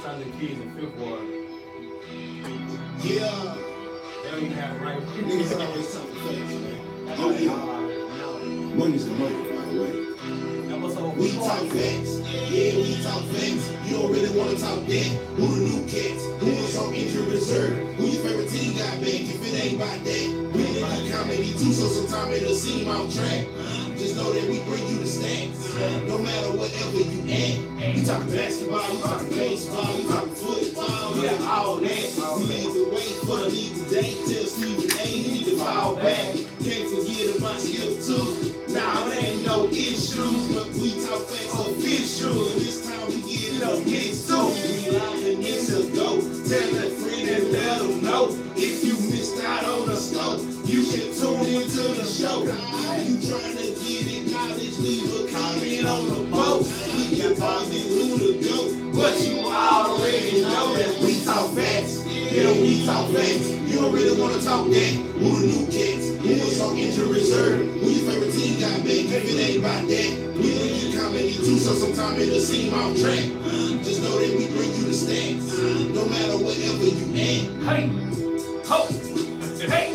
time the kids in fifth ward. Yeah. They don't even have the right. Niggas always talking facts, man. Oh, yeah. Money's the money, by the way. We talk facts. Yeah, we talk facts. You don't really want to talk that. Who the new cats? Who is on injury reserve? Who your favorite team got back? If it ain't about that, we didn't comedy too, so sometimes it'll seem off track. Just know that we bring you the stats. No matter whatever you at. We talking basketball, we talking baseball, we talking football, yeah, all that. We made the way for the league today. Tell Stephen A. he need to fall back. Can't forget about skill too. Nah, it ain't no issues, but we talk facts official. This time we get it on mixed too. We live and it's a go. Tell a friend and let them know. If you missed out on the scope, you should tune into the show. You trying to get in college, leave a comment on the post. We can find it who to go, but you already know that we talk facts. Yeah, we talk facts. You don't really want to talk that. Who the new cats? Who was on injury reserve? Who your favorite team got back? If it ain't about that, we don't get comedy too, so sometimes it'll seem off track. Just know that we bring you the stats. No matter whatever you at. Hey, ho, hey,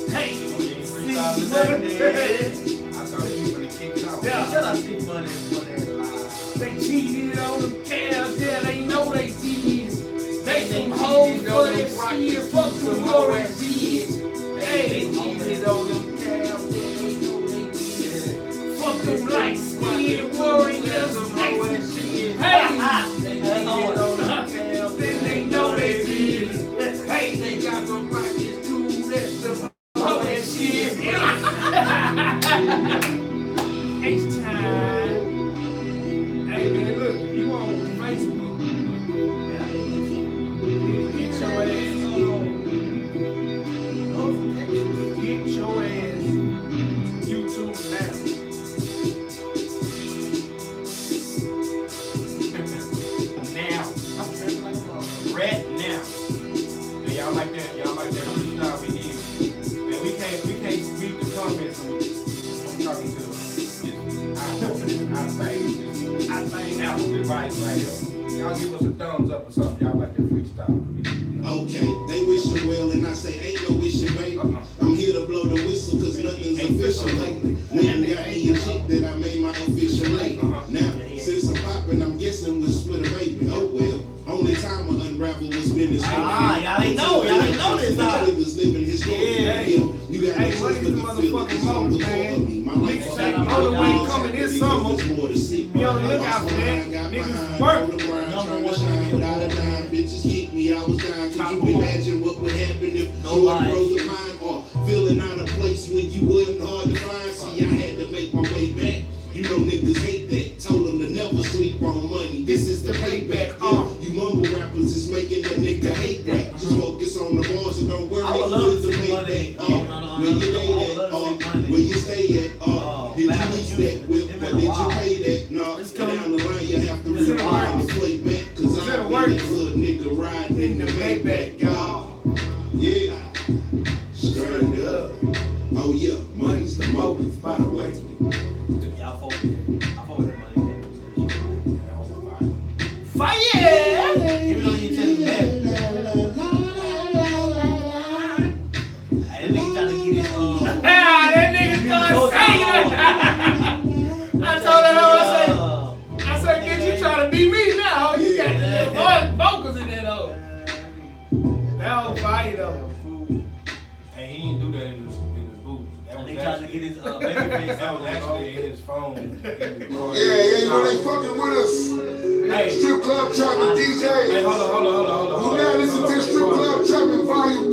hey. I thought you were gonna kick it out. Yeah, shut up, Steve Money. They cheated on them calves, yeah, they know they did. They some hoes for their shit, fuck some more and shit. Hey, they cheated on them calves, yeah, they know they did. Fuck them light skin warriors, some more and shit. Hey, they cheated on them calves, then they know they did. Hey, they got some pockets too, that's some more and shit. H-time. Hey man, look, you on Facebook. Get your ass on. Get your ass YouTube now. Now. Right now. And y'all like that? Y'all like that? Freestyle we need. Man, we can't read the comments. I'm talking to I think that was the right here. Y'all give us a thumbs up or something. Y'all like that freestyle. Okay, they wish you well, and I say ain't no wishing, baby. I'm here to blow the whistle, cause nothing's official lately. Nigga got me a chick that I made my official lady. Now, since I'm popping, I'm guessing we'll split a baby. Oh well, only time I unravel was business. Y'all ain't know this, huh? Niggas living his story. Yeah. You got no choice but to feel it. It's on the floor of me. My life is all the way coming this summer. more to see. Yo, look out for that. Niggas work. Bitches kick me, I was dying. Could you imagine what would happen if you were frozen mine or feeling out of place when you wasn't hard to find? See, I had to make my way back. You know niggas hate that. Told them to never sleep on money. This is the payback. You mumble rappers is making a nigga hate that. Just focus on the bars and don't worry about the payback. Where you lay at? Where you stay at? Did you lease that whip or did you pay that? No, down the line you have to rewind the playback. Cause I'm a hood nigga riding in the Maybach, y'all. Yeah, straight up. Oh yeah, money's the motive, by the way. Y'all fuck with that money. Fire! Even though you tell me that. Hey, that nigga trying to get his That nigga started singing. I told her, I said, get you trying to beat me now. You got vocals in there though. That was fire though. Hey, he didn't do that in his booth. That was trying to get his baby face. That was actually in his phone. Yeah, you know they fucking with us. Hey. Strip Club Trapping DJ. Hey, hold on. Who now listen to Strip Club Trapping Volume 3?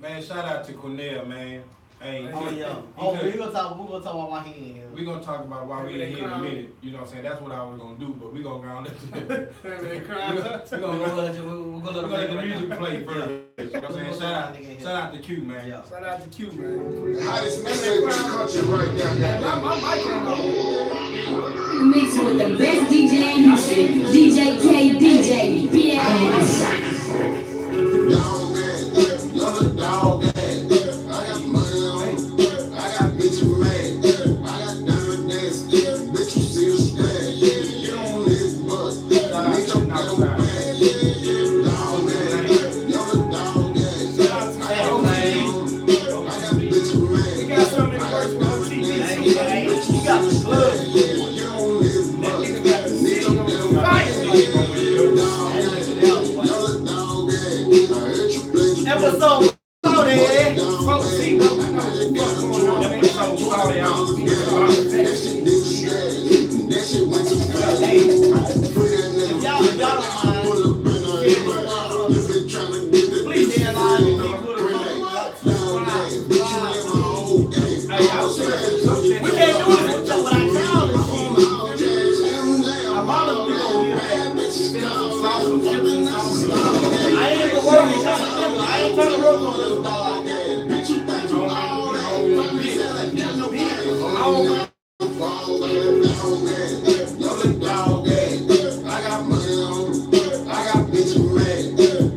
Man, shout out to Cornell, man. Hey, Oh yeah. We're gonna talk about why he in here. We're gonna talk about why we in here in a minute. You know what I'm saying? That's what I was gonna do, but we're gonna go on we're gonna let the music play first. You know what I'm saying? Shout out to Q, man. Yeah. Shout out to Q, man. The hottest mixtape in the country right now. Mixing with the best DJ in Houston, DJ K, DJ BS. Dog ass. I got money on. I got bitch mad. I got diamond dance. Bitch, you still scared. You don't live, but bitch, I'm I ain't even working. I ain't trying to work on this dog. I got money on, I got bitches mad,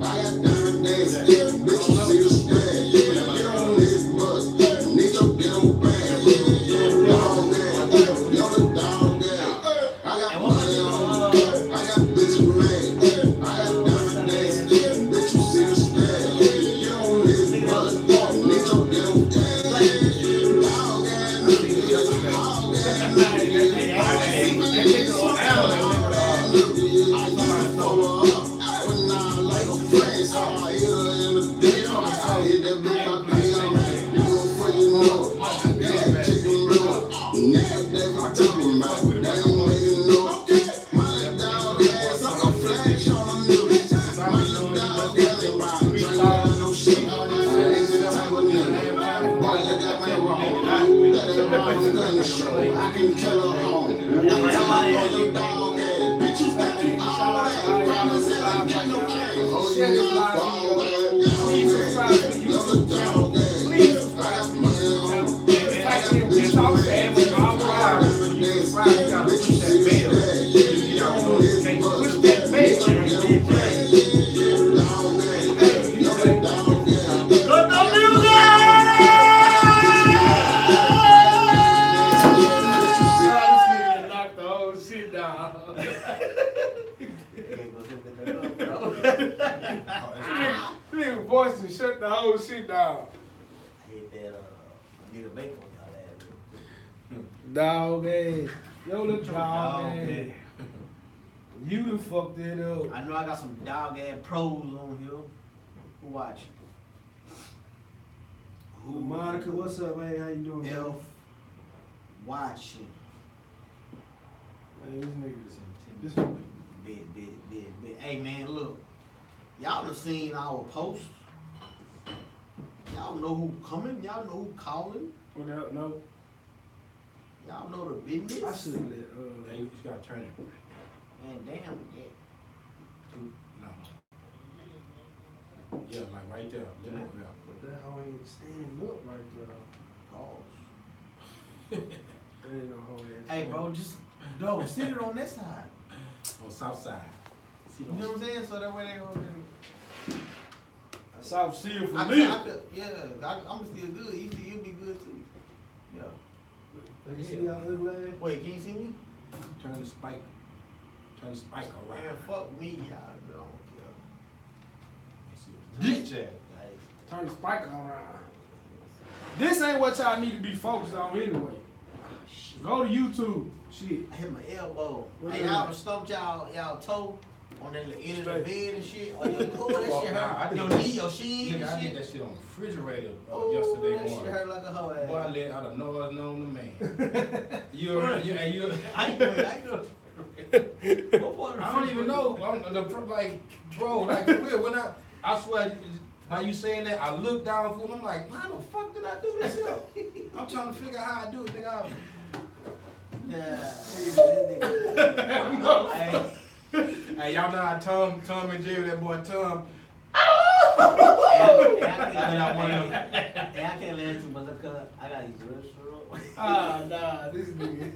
I got diamond days, bitches see the spread, get on this bus, need your get on bag, dog man, you're the dog man. I got money on, I got bitches mad, I got diamond days, bitches see the spread, get on this bus, need your get on bag, dog I can kill her home. Nigga voice and shut the whole shit down. I hit that, need a bacon on y'all ass. Dog ass. Yo, little dog ass. You done fucked it up. I know I got some dog ass pros on here. Who watching? Monica, what's up, man? How you doing? Elf watching. Man, this nigga's this Big. Hey man, look. Y'all done seen our posts. Y'all know who coming. Y'all know who calling. What no? Y'all know the business. I should let Hey, you just gotta turn it. Man, damn, yeah. No. Yeah, like right there. Yeah. But that hoe ain't standing up right there. Pause. That ain't no hoe ass. Hey, bro, just no, sit it on that side. On south side. You know what I'm saying? So that way they gonna. South Seal for I me. I'm still good. You'll be good too. Yeah. Let me see y'all little ass. Wait, can you see me? Turn the spike. Turn the spike Man, around. fuck me, y'all. DJ. Turn the spike around. This ain't what y'all need to be focused on anyway. Go to YouTube. Shit. I hit my elbow. What Hey, is y'all that? stumped y'all toe on that end of the Straight. bed and shit. Oh, that shit hurt. Your knee, your shin, Nigga, I and did shit. that shit on the refrigerator Oh, yesterday that shit morning. hurt like a hoe ass. Boy, I let out of nowhere known the man. you I ain't doing it. I don't even know. Like, bro, like for real, I swear, how you saying that, I look down for him, I'm like, how the fuck did I do this here? I'm trying to figure out how I do it, nigga. Hey, y'all know how Tom and Jerry, that boy Tom. I can't let too much because I got these restaurant. Ah, nah, this nigga.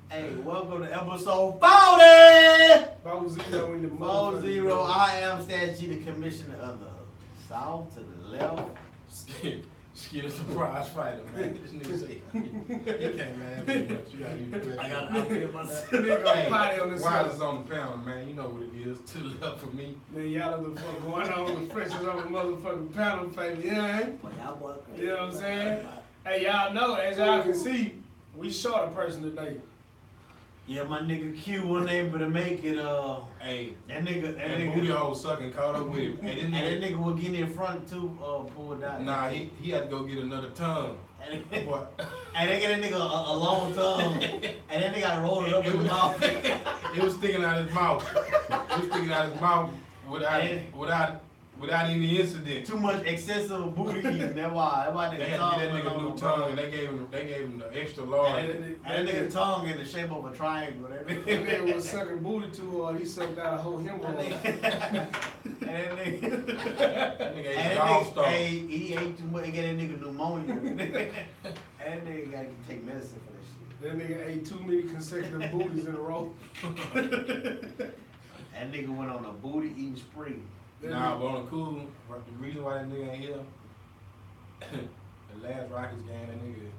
Hey, welcome to episode 40! 4-0 in the 4-0. I am Stan G, the commissioner of the South to the left. Scared a surprise fighter, man. This nigga say, you can't, man. You gotta be I got feel myself. Nigga potty on the Wireless side. on the panel, man. You know what it is. To the left for me. Man, y'all know what the fuck going on with French on the motherfucking panel, baby. Yeah, ain't? Boy, y'all boy crazy. You know what I'm saying? Hey, y'all know, as y'all can see, we short a person today. Yeah, my nigga Q wasn't able to make it. Hey, That nigga, and booty hole sucking caught up with him. and that nigga was getting in front too, pulled out. Nah, he had to go get another tongue. And What? they get that nigga a long tongue, and then they gotta roll it up in the mouth. It was sticking out his mouth. It was sticking out his mouth without without any incident. Too much excessive booty eating. That's why They nigga had to tongue get that nigga new tongue, and they gave him the extra large. And that nigga tongue in the shape of a triangle. That That nigga was sucking booty too hard. He sucked out a whole hemorrhoid. And that That nigga ate nigga, dog star. he ate too much. He got that nigga pneumonia. And that nigga got to take medicine for that shit. That nigga ate too many consecutive booties in a row. That nigga went on a booty eating spree. Nah, but on the cool, the reason why that nigga ain't here, the last Rockets game, that nigga,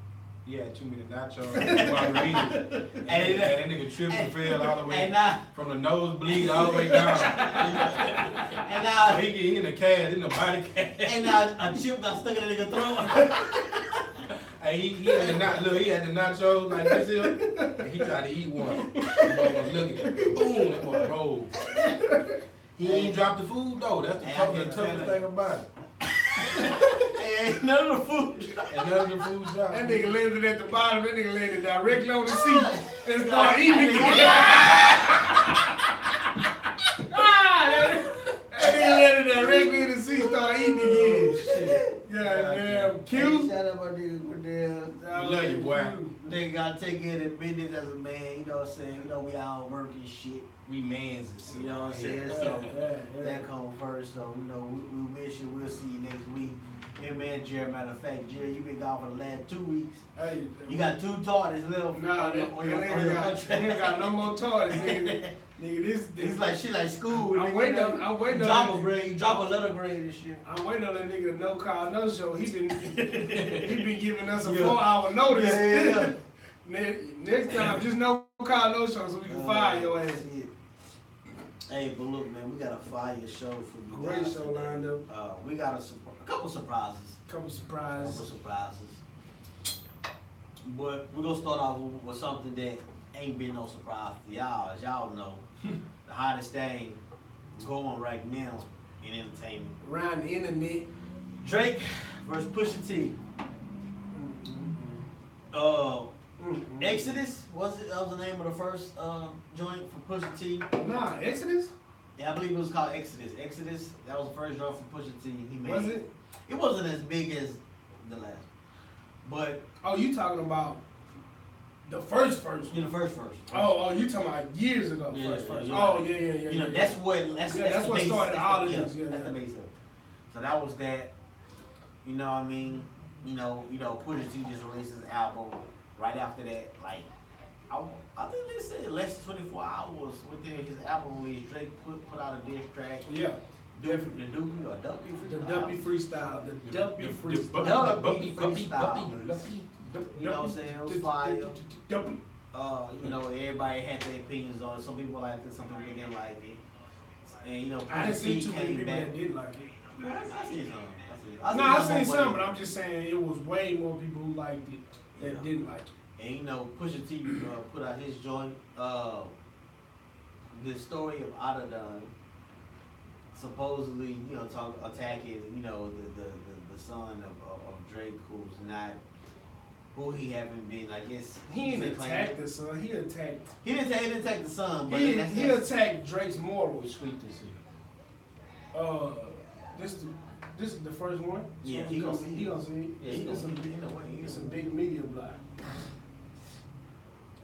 he had too many nachos. and that nigga tripped and fell all the way from the nosebleed all the way down. And now, So he in the cast, in the body cast. and now a chip got stuck in the nigga throat. Hey, he had the nachos like this here, and he tried to eat one. The boy was looking, boom, that boy rolled. He ain't dropped the food though. That's the toughest thing about it. Hey, none of the food. And none of the food dropped. That nigga landed at the bottom. That nigga landed directly on the seat and started eating again. That nigga landed directly in the seat, started eating again. Goddamn, Q. Shout out my nigga with them. We love you, boy. Nigga gotta take care of the business as a man, you know what I'm saying? You know, we all working shit. We mans. You know what I'm saying? So that come first. So, you know, we miss you. We'll see you next week. Yeah, man, Jerry, matter of fact, Jerry, you been gone for the last 2 weeks. Hey, You got 2 tardies left nah, on your he ain't got no more toys, nigga. Nigga, this It's like shit like school. I'm nigga, waiting you on- know, I'm waiting you on- drop a grade, you drop a letter grade and shit. I'm waiting on that nigga to no call, no show. He been giving us a 4-hour notice. Yeah. Next time, just no call, no show, so we can fire your ass. Shit. Hey, but look, man, we got a fire show for you Great guys show today. lined up. We got a couple surprises. Couple surprises. Couple surprises. But we're gonna start off with something that ain't been no surprise to y'all. As y'all know, the hottest thing going right now in entertainment. Around the internet. Drake versus Pusha T. Exodus that was the name of the first joint for Pusha T. Nah, Exodus? Yeah, I believe it was called Exodus. Exodus, that was the first joint for Pusha T. He made. Was it? It wasn't as big as the last, but Oh, you talking about the first? you know, first. Oh, you talking about years ago? Yeah, First. yeah. Oh, yeah. You know, yeah. that's what that's the what base, started that's all the, of this, yeah. That's the base of it. So that was that. You know what I mean? You know, Pusha T just released his album right after that. Like, I think they said less than 24 hours within his album release. Drake put out a diss track. Yeah. The Doobie or Duppy The freestyle. Duppy freestyle. The Duppy freestyle. Duppy freestyle. You know what I'm saying? It was fire. Duppy. You know, everybody had their opinions on it. Some people liked it, some people didn't like it. And you know, I didn't Pusha see T too many came people back. that did like it. I seen some. No, I seen some, but I'm just saying it was way more people who liked it that didn't like it. And you know, Pusha T put out his joint. The story of Adidon supposedly, you know, attacking, you know, the son of Drake, who's not, who he haven't been, I guess. He didn't claiming- attack the son. He attacked. He didn't attack the son, but He that's attacked Drake's morals. Sweet this is. This is the first one. Yeah, So he gonna see it. He gonna see it. Yeah, he gonna It's see a it. big- You know what, he It's a gonna- big media block.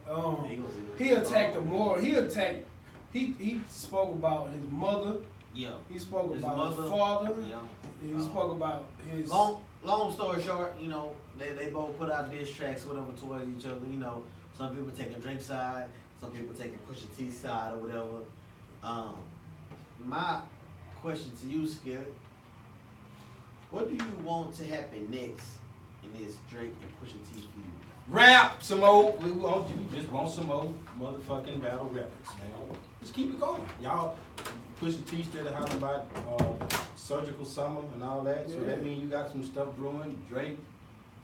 He gonna see it. He attacked the moral. He attacked. He spoke about his mother. Yeah. He spoke His about his mother, father. Yeah. He spoke about his. Long story short, you know, they both put out diss tracks, whatever, towards each other. You know, some people taking Drake's side, some people taking Pusha T's side or whatever. My question to you, Skip, what do you want to happen next in this Drake and Pusha T feud? Rap some more. We just want some more motherfucking battle rappers, man. Just keep it going. Y'all Pusha T still talking about surgical summer and all that. So that means you got some stuff brewing. Drake,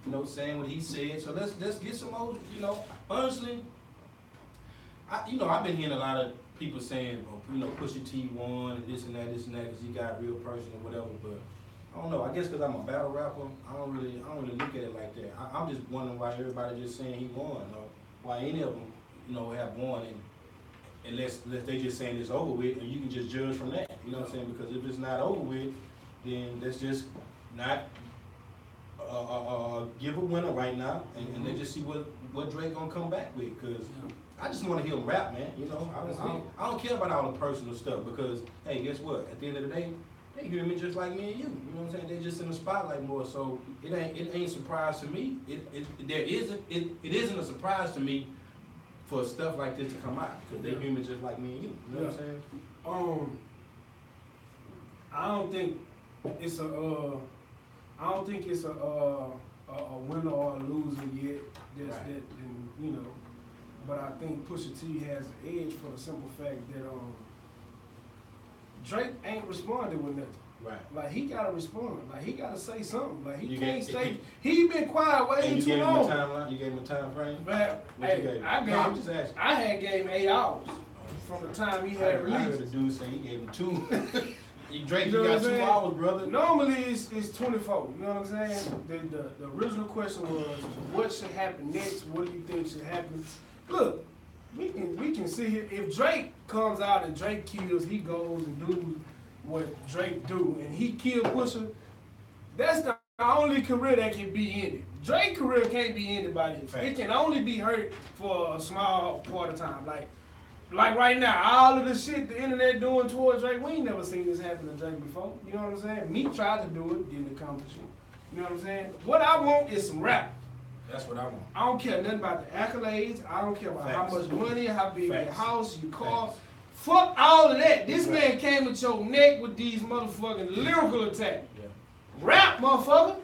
you know, saying what he said. So let's get some more, you know. Honestly, I've been hearing a lot of people saying, you know, Pusha T won and this and that, because he got a real person or whatever, but I don't know. I guess because I'm a battle rapper, I don't really look at it like that. I'm just wondering why everybody just saying he won, or why any of them, you know, have won, and unless they just saying it's over with, and you can just judge from that. You know what I'm saying? Because if it's not over with, then let's just not give a winner right now, and let's just see what Drake gonna come back with. Cause I just want to hear him rap, man. You know, I don't care about all the personal stuff because, hey, guess what? At the end of the day, they hear me just like me and you. You know what I'm saying? They're just in the spotlight more, so it ain't a surprise to me. It isn't a surprise to me for stuff like this to come out because they hear me just like me and you. You know what I'm saying? I don't think it's a winner or a loser yet. You know. But I think Pusha T has an edge for the simple fact that Drake ain't responded with nothing. Right. Like he gotta respond. Like he gotta say something. Like he can't stay. He been quiet way too long. You gave him a time frame. But I had gave him 8 hours from the time he had released. I heard the dude say he gave him 2. Drake, you got 2 hours, brother. Normally it's 24. You know what I'm saying? The original question was, what should happen next? What do you think should happen? Look, we can see here. If Drake comes out and Drake kills, he goes and do what Drake do, and he kill Pusha. That's the only career that can be ended. Drake's career can't be ended by this. It can only be hurt for a small part of time. Like right now, all of the shit the internet doing towards Drake, we ain't never seen this happen to Drake before. You know what I'm saying? Me tried to do it, didn't accomplish it. You know what I'm saying? What I want is some rap. That's what I want. I don't care nothing about the accolades. I don't care about how much money, how big your house, your car. Fuck all of that. This man came at your neck with these motherfucking lyrical attacks. Yeah. Rap, motherfucker.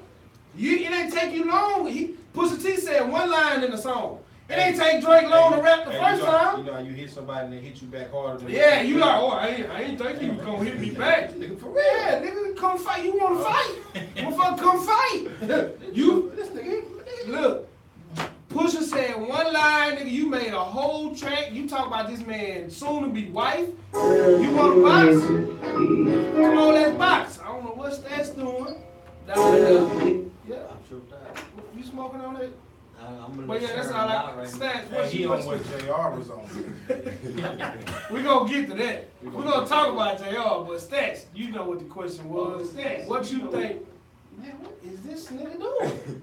It ain't take you long. Pusha T said one line in the song. It ain't take Drake long to rap the first time. You know, you hit somebody and they hit you back harder than you like, oh, I ain't think you was gonna hit me back. Nigga, for real. Yeah, nigga, come fight. You wanna fight? Motherfucker, come fight. This nigga, look. Pusha said one line, nigga, you made a whole track. You talk about this man soon to be wife. You want to box? Come on, let's box. I don't know what Stats doing. Yeah. You smoking on it? But yeah, that's all I Stats. Hey, he on what JR was on. We gonna get to that. We're gonna talk about JR, but Stats, you know what the question was. Stats, what you think? Man, what is this nigga doing?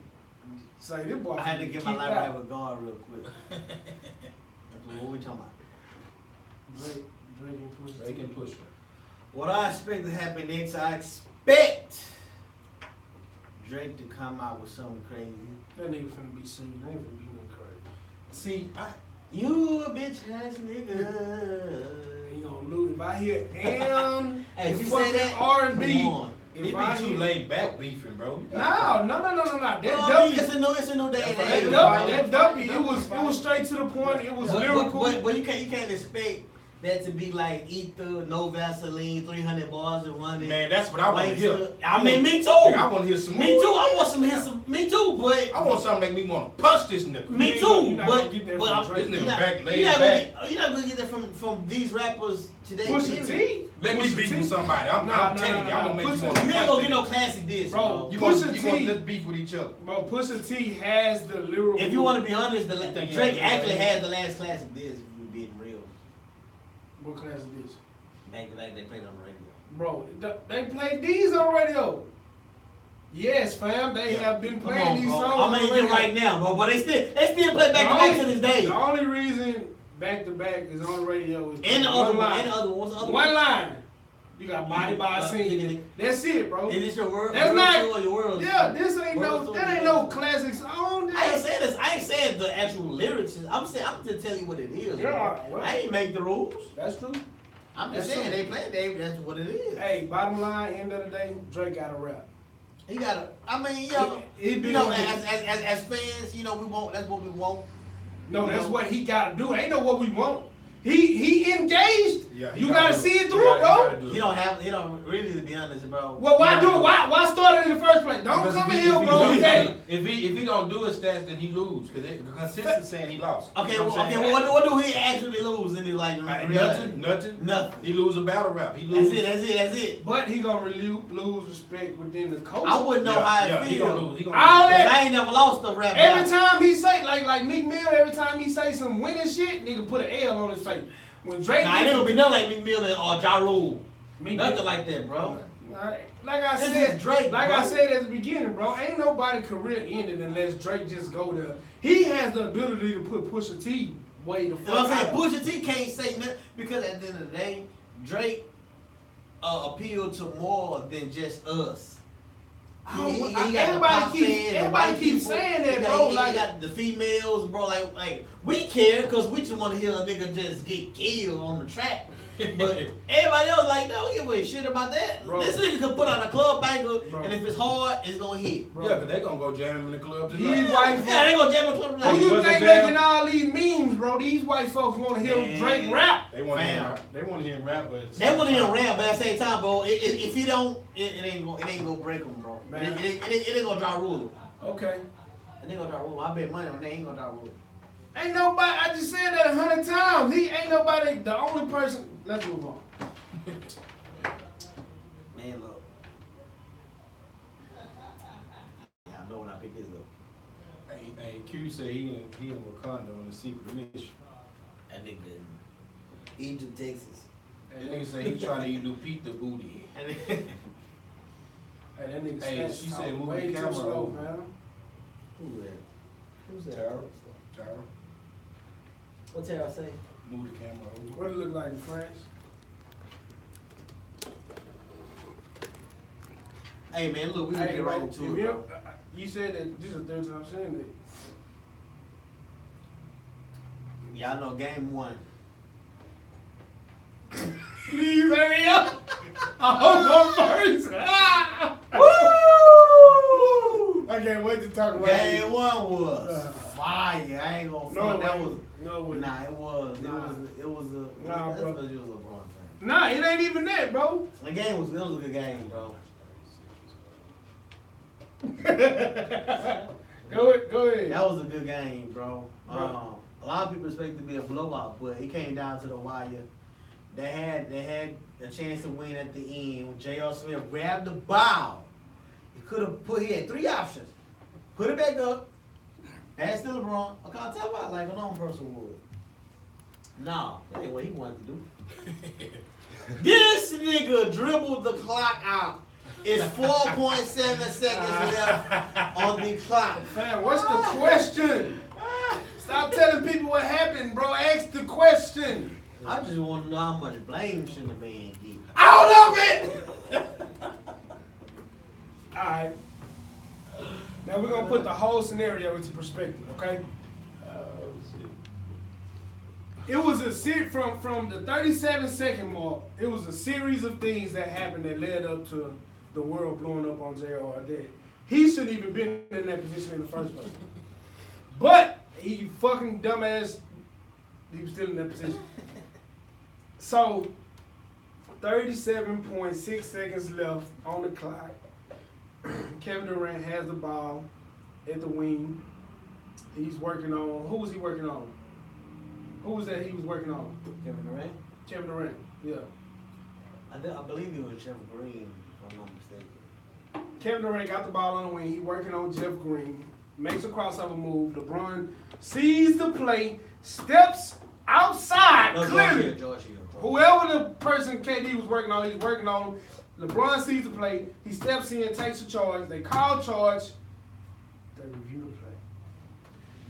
Say, this boy I had to get my life right with God real quick. What we talking about? Drake and Pusha. What I expect to happen next, I expect Drake to come out with something crazy. That nigga finna be singing. That nigga finna be nothing crazy. See, you a bitch ass nigga. He gonna lose. If I hear hey, if you say that R&B. It be too laid back beefing, bro. No. It's a no day. That W, it was straight to the point. It was lyrical. But you can't expect that to be like ether, no Vaseline, 300 bars and running. Man, that's what I want to hear. I mean, me too. I want to hear some. Me too. I want some. Me too. But I want something to make me want to punch this nigga. Me too. But this nigga back laid back. You're not gonna get that from these rappers today. Pusha T. Let me beef with somebody. I'm telling you, I'm gonna make you want to punch. You ain't gonna get no classic diss, bro. You want to beef with each other, bro. Pusha T has the lyrical. If you want to be honest, Drake actually has the last classic diss. If you being real. What class is this? Back to back, they played on the radio. Bro, they played these on radio. Yes, fam, they have been playing these songs. I'm making it right now, bro. But they still play back to back to this day. The only reason back to back is on the radio is and the other line. What's the other one line. You got Body by a Singer. That's it, bro. Is this your world? That's not your world. Yeah, this ain't no classic song. I ain't saying this. I ain't saying the actual lyrics. I'm just telling you what it is. Yeah, well, I ain't make the rules. That's true. I'm just saying they play. That's what it is. Hey, bottom line, end of the day, Drake got to rap. He got to. I mean, as fans, you know, we want. That's what we want. No, that's what he got to do. Ain't no what we want. He engaged. Yeah, you gotta see it through, bro. He don't really, to be honest, bro. Well, why do it? Why start it in the first place? Don't come in here, bro. If he don't do his stats, then he lose. Because consensus saying he lost. Okay, what do he actually lose in his life? Nothing. He lose a battle rap. He lose. That's it. But he gonna lose respect within the culture. I wouldn't know how it feels. I ain't never lost a rap. Every time he say like Meek Mill, every time he say some winning shit, nigga put an L on his face. When Drake, it ain't gonna be nothing like Meek Mill or Ja Rule. Nothing like that, bro. Like I This said, is Drake, like bro. I said at the beginning, bro, ain't nobody career ended unless Drake just go there. He has the ability to put Pusha T way the You fuck know what I'm out. saying? Pusha T can't say nothing because at the end of the day, Drake appealed to more than just us. Everybody keeps saying that, bro. He Like, got the females, bro. Like we care because we just want to hear a nigga just get killed on the track. But everybody else like, no, we give a shit about that. Bro. This nigga can put on a club banger, Bro. and if it's hard, it's gonna hit. bro. Yeah, but they gonna go jam in the club These tonight. white Yeah, they gonna jam a club Who like you What's think the jam? making all these memes, bro? These white folks want to hear Man. Drake rap. They want to hear Fam. rap. They want to hear rap, but They want to hear rap, but at the same time, bro, if he don't, it ain't gonna break him, bro. Man. It ain't gonna draw rule. Okay. It ain't gonna draw rule. I bet money on that ain't gonna draw rule. Ain't nobody, I just said that 100 times. He ain't nobody, the only person. Let's move on. Man, look. Yeah, I know when I pick this up. hey, Q say he in Wakanda on the secret mission. That nigga in Egypt, Texas. That nigga say he trying to eat Lupita booty. And then, Hey, that nigga Hey, stats she said talk move way the too camera slow, over. man. who's that? Who's that? Tara, What's Tara say? move the camera over. What it look like in France? Hey man, look, we gonna Hey, get bro, right if into it. you, Bro. you said that this is the third time saying that. Y'all know game one. Please hurry up. I'm first. Woo! I can't wait to talk about Game it. one was fire. I ain't gonna front. That was no, nah. It was. Nah. It was a. Nah, that's bro. because you was a LeBron fan. Nah, it ain't even that, bro. The game was. It was a good game, bro. Go ahead. That was a good game, bro. A lot of people expect it to be a blowout, but it came down to the wire. They had a chance to win at the end. When J.R. Smith grabbed the ball, he had three options. Put it back up, pass to LeBron, or can't tell about like a normal person would. No, that ain't what he wanted to do. This nigga dribbled the clock out. It's 4.7 seconds left on the clock. Man, what's the question? Stop telling people what happened, bro. Ask the question. I just want to know how much blame should the man get. Out of it! Alright. Now we're gonna put the whole scenario into perspective, okay? It was from the 37-second mark, it was a series of things that happened that led up to the world blowing up on JR that he shouldn't even been in that position in the first place. But he fucking dumbass, he was still in that position. So 37.6 seconds left on the clock. Kevin Durant has the ball at the wing. He's working on, who was he working on? Who was that he was working on? Kevin Durant? Kevin Durant, yeah. I believe it was Jeff Green, if I'm not mistaken. Kevin Durant got the ball on the wing. He working on Jeff Green. Makes a crossover move. LeBron sees the play, steps outside, No, clearly. George Hill. Whoever the person KD was working on, he's working on him. LeBron sees the play. He steps in, takes a charge. They call charge. They review the play.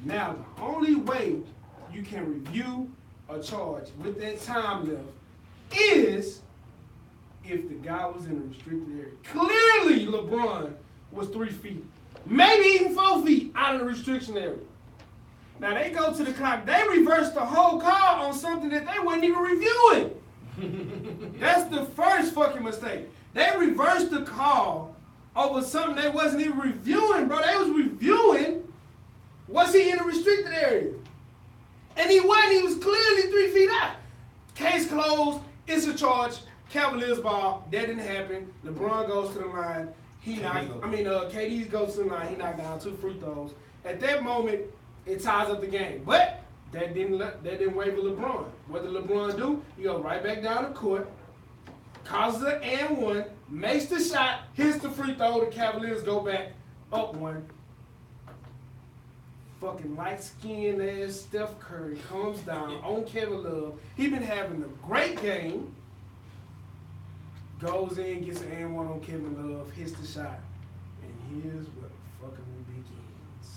Now, the only way you can review a charge with that time left is if the guy was in a restricted area. Clearly, LeBron was 3 feet, maybe even 4 feet out of the restriction area. Now they go to the clock. They reverse the whole call on something that they weren't even reviewing. That's the first fucking mistake. They reversed the call over something they wasn't even reviewing, bro. They was reviewing, was he in a restricted area? And he wasn't. He was clearly 3 feet out. Case closed. It's a charge. Cavaliers ball. That didn't happen. LeBron goes to the line. KD goes to the line. He knocked down 2 free throws. At that moment, it ties up the game. But that didn't waver LeBron. What did LeBron do? He goes right back down the court, causes an and one, makes the shot, hits the free throw. The Cavaliers go back up 1. Fucking light-skinned ass Steph Curry comes down on Kevin Love. He been having a great game. goes in, gets an and one on Kevin Love, hits the shot, and here's what fucking begins.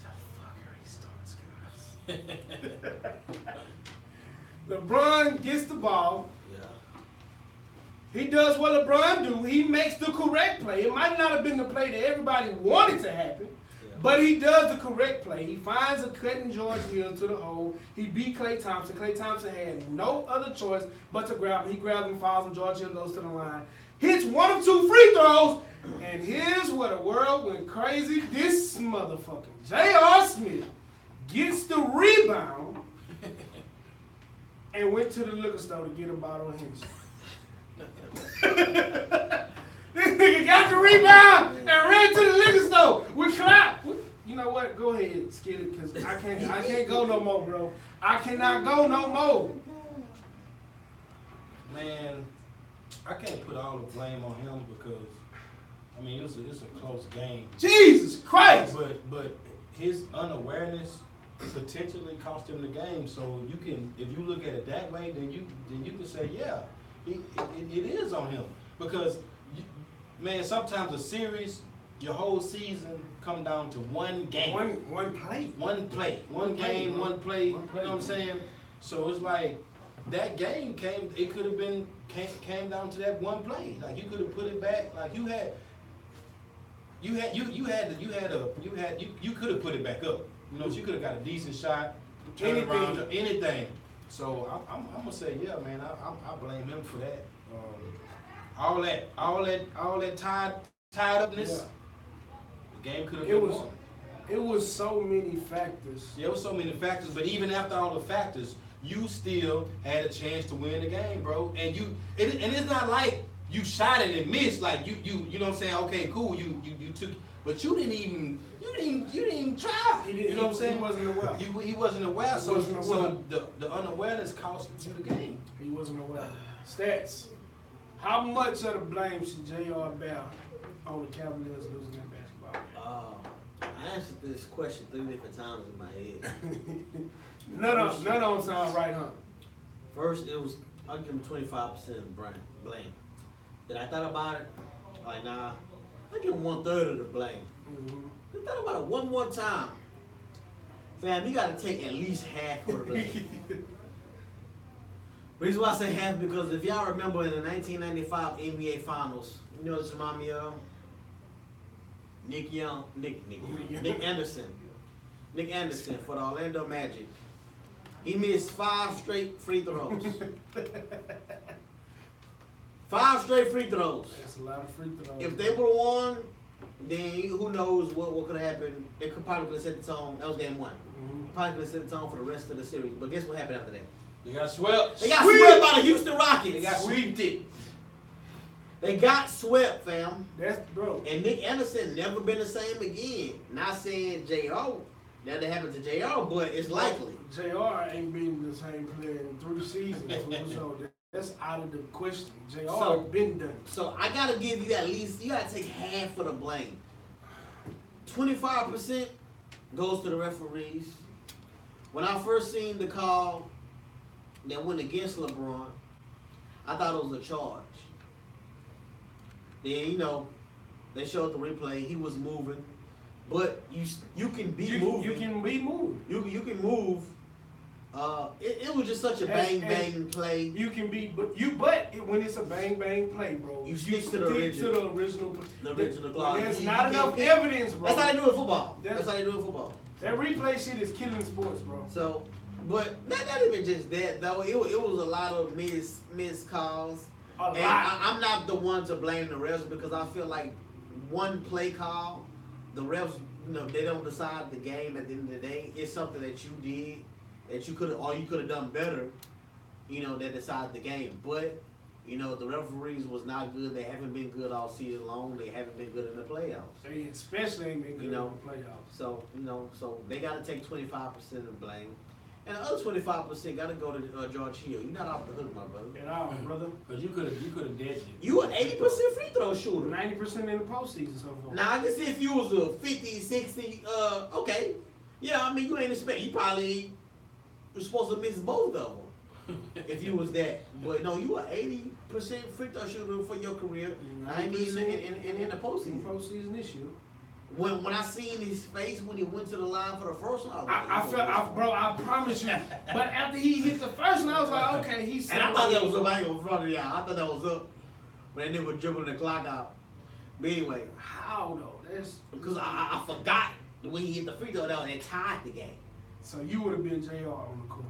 The fuckery starts, guys. LeBron gets the ball. Yeah. He does what LeBron do. He makes the correct play. It might not have been the play that everybody wanted to happen, but he does the correct play. He finds a cutting George Hill to the hole. He beat Klay Thompson. Klay Thompson had no other choice but to grab him. He grabs him, fouls him. George Hill goes to the line. Hits one of 2 free throws. And here's where the world went crazy. This motherfucking J.R. Smith gets the rebound and went to the liquor store to get a bottle of Hennessy. This nigga got the rebound and ran to the liquor store with clap. You know what? Go ahead, Skid it, because I can't go no more, bro. I cannot go no more. Man, I can't put all the blame on him because, I mean, it's a close game. Jesus Christ! But his unawareness potentially cost him the game. So you can, if you look at it that way, then you can say, yeah, it is on him because. Man, sometimes a series, your whole season come down to one game. One play. One play. One game, one play. You know what I'm saying? So it's like that game came down to that one play. Like you could have put it back. Like you could have put it back up. You know, you could have got a decent shot, turn around, anything. So I'm gonna say, yeah, man, I blame him for that. All that tied upness. Yeah. The game could have been won. It was so many factors. Yeah, it was so many factors. But even after all the factors, you still had a chance to win the game, bro. And it's not like you shot it and missed. Like you know what I'm saying? Okay, cool. You took, but you didn't even try. You know what I'm saying? He wasn't aware. He wasn't aware. So the unawareness cost you the game. He wasn't aware. Stats. How much of the blame should J.R. bear on the Cavaliers losing that basketball game? I answered this question 3 different times in my head. None of them sound right, huh? First, I'll give him 25% blame. Then I thought about it, like, nah, I give him 1/3 of the blame. I thought about it one more time. Fam, you gotta take at least half of the blame. The reason why I say half because if y'all remember in the 1995 NBA Finals, you know what this remind me of? Nick Anderson. Nick Anderson for the Orlando Magic. He missed 5 straight free throws. 5 straight free throws. That's a lot of free throws. If they would have won, then who knows what could have happened. It could probably set the tone. That was game 1. Probably could have set the tone for the rest of the series. But guess what happened after that? They got swept. They got swept by the Houston Rockets. They got swept. They got swept, fam. That's bro. And Nick Anderson never been the same again. Not saying J.R. That happened to J.R., but it's likely. J.R. ain't been the same player in 3 seasons. So that's out of the question. J.R. been done. So I gotta give you at least, you gotta take half of the blame. 25% goes to the referees. When I first seen the call that went against LeBron, I thought it was a charge. Then, they showed the replay. He was moving. But you can be moving. You can be moved. You can move. It was just such a bang play. You can be, but when it's a bang play, bro, you stick to the original. The original clause. There's not enough evidence, bro. That's how they do it in football. That's how they do it in football. That replay shit is killing sports, bro. So, but not even just that though. It was a lot of missed calls. I'm not the one to blame the refs because I feel like one play call, the refs, they don't decide the game at the end of the day. It's something that you did that you could have done better, that decided the game. But, the referees was not good. They haven't been good all season long. They haven't been good in the playoffs. They especially ain't been good in the playoffs. So, so they got to take 25% of the blame. And the other 25% got to go to George Hill. You're not off the hook, my brother. At all, brother. Because you could have dead it. You an 80% free throw shooter. 90% in the postseason so far. Now, I can see if you was a 50, 60, okay. Yeah, I mean, you ain't expect. You probably was supposed to miss both of them. if you was that. But no, you were 80% free throw shooter for your career. I mean, in the postseason. Postseason this year. When I seen his face when he went to the line for the first one, bro, I promise you. But after he hit the first one, I was like, okay, he's. And I thought that was up. I ain't gonna front of y'all. I thought that was up when they were dribbling the clock out. But anyway, how though? That's because I forgot when he hit the free throw that tied the game. So you would have been JR on the court.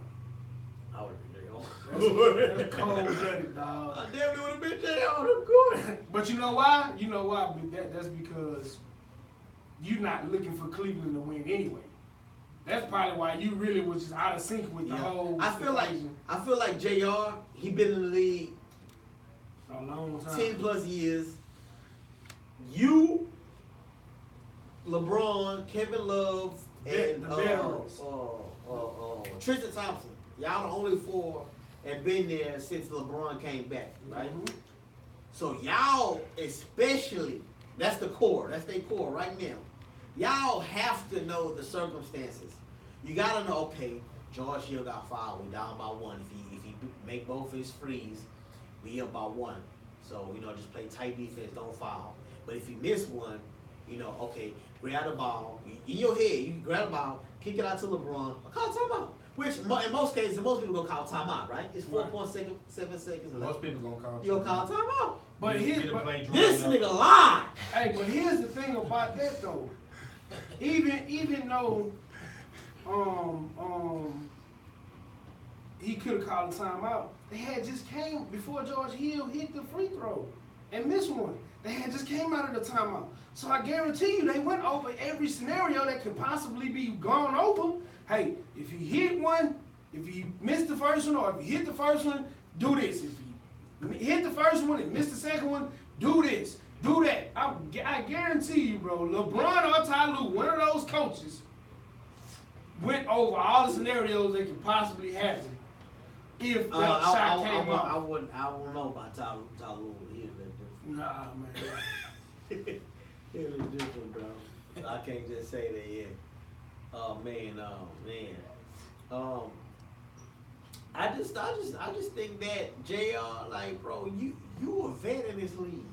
I would have been JR. That's cold-blooded, dog. I definitely would have been JR on the court. But you know why? You know why? That's because you're not looking for Cleveland to win anyway. That's probably why you really was just out of sync with the whole. I feel like JR. He been in the league a long time, 10+ years. You, LeBron, Kevin Love, and Tristan Thompson. Y'all the only 4 have been there since LeBron came back, right? Mm-hmm. So y'all, especially, that's the core. That's their core right now. Y'all have to know the circumstances. You gotta know, okay, George Hill got fouled. We down by 1. If he make both his frees, we up by 1. So, just play tight defense, don't foul. But if you miss one, okay, grab the ball. In your head, you grab the ball, kick it out to LeBron, call timeout. Which, in most cases, most people gonna call timeout, right? It's 4.7 seconds. Most people gonna call timeout. You'll call timeout. But this nigga lied. Hey, but here's the thing about that though. Even though he could have called a timeout, they had just came before George Hill hit the free throw and missed one. They had just came out of the timeout. So I guarantee you they went over every scenario that could possibly be gone over. Hey, if he hit one, if he missed the first one, or if he hit the first one, do this. If he hit the first one and missed the second one, do this. Do that. I guarantee you, bro, LeBron or Ty Lue, one of those coaches, went over all the scenarios that could possibly happen if that shot came up. I wouldn't know about Ty Lue. Nah, man. It was different, bro. I can't just say that yet. Oh man. I just think that JR, like, bro, you a vet in this league.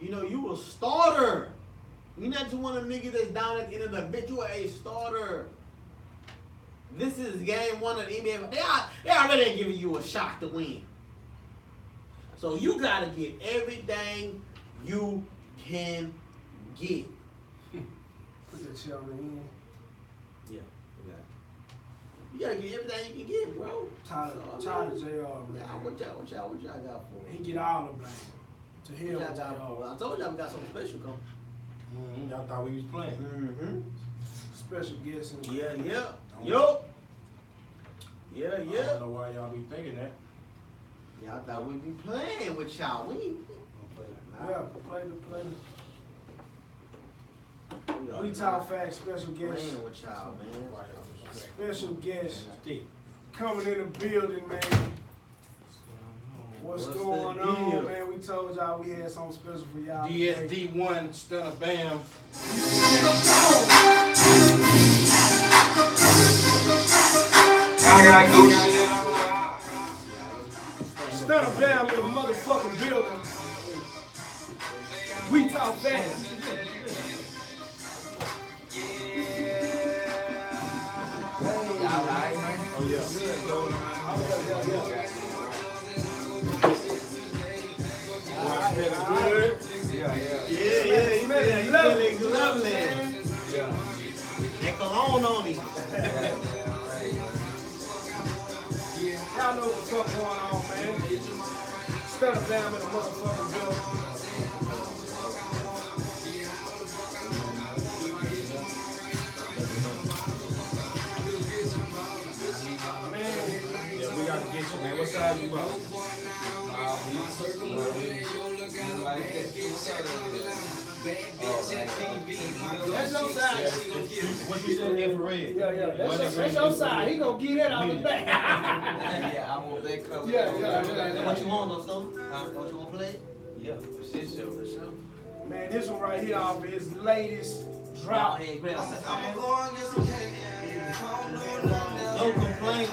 You a starter. You're not just one of them niggas that's down at the end of the bench. You are a starter. This is game 1 of the NBA. They already giving you a shot to win. So you gotta get everything you can get. Put that shit on the end. Yeah, you gotta get everything you can get, bro. Tired of JR, man. What y'all got for me? He get all the blame. To hell, I told y'all we got something special coming. Mm-hmm. Y'all thought we was playing. Mm-hmm. Special guest. Yeah. I don't know why y'all be thinking that. Y'all thought we'd be playing with y'all. We ain't yeah, play the We Talk Facts special guest. Playing with y'all, man. Special guest coming in the building, man. What's going on, man? We told y'all we had something special for y'all. DSD1, Stunner Bam. I got Gucci. Stunner Bam in the motherfucking building. We Talk Facts. Oh, yeah. Yeah, lovely. Yeah. That cologne on me. Y'all know what the fuck going on, man. Stunner Bam in the motherfucking building. Yeah, we gotta get you, man. What side you on? That's your side. What you said, infrared? Yeah. That's your side. He gonna get that out the back. Yeah, I want that cover. Yeah. What you want, though, son? What you want to play? Yeah, for sure. Man, this one right here off his latest drop. No complaints.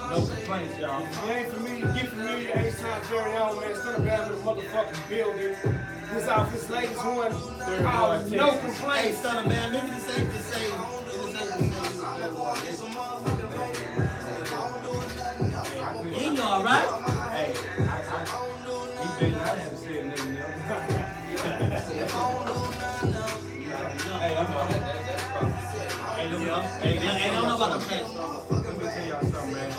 No complaints, y'all. If you ain't familiar, get familiar. H-Town Jerry on, man. Still a bad little motherfucking building. This off his latest one. Called No Hey, Complaints. son of man, let me just say, you know, all right? Hey, he been nice to say a nigga. Hey, I'm on that's probably. Hey, don't know about the fence. Let me tell y'all something, man.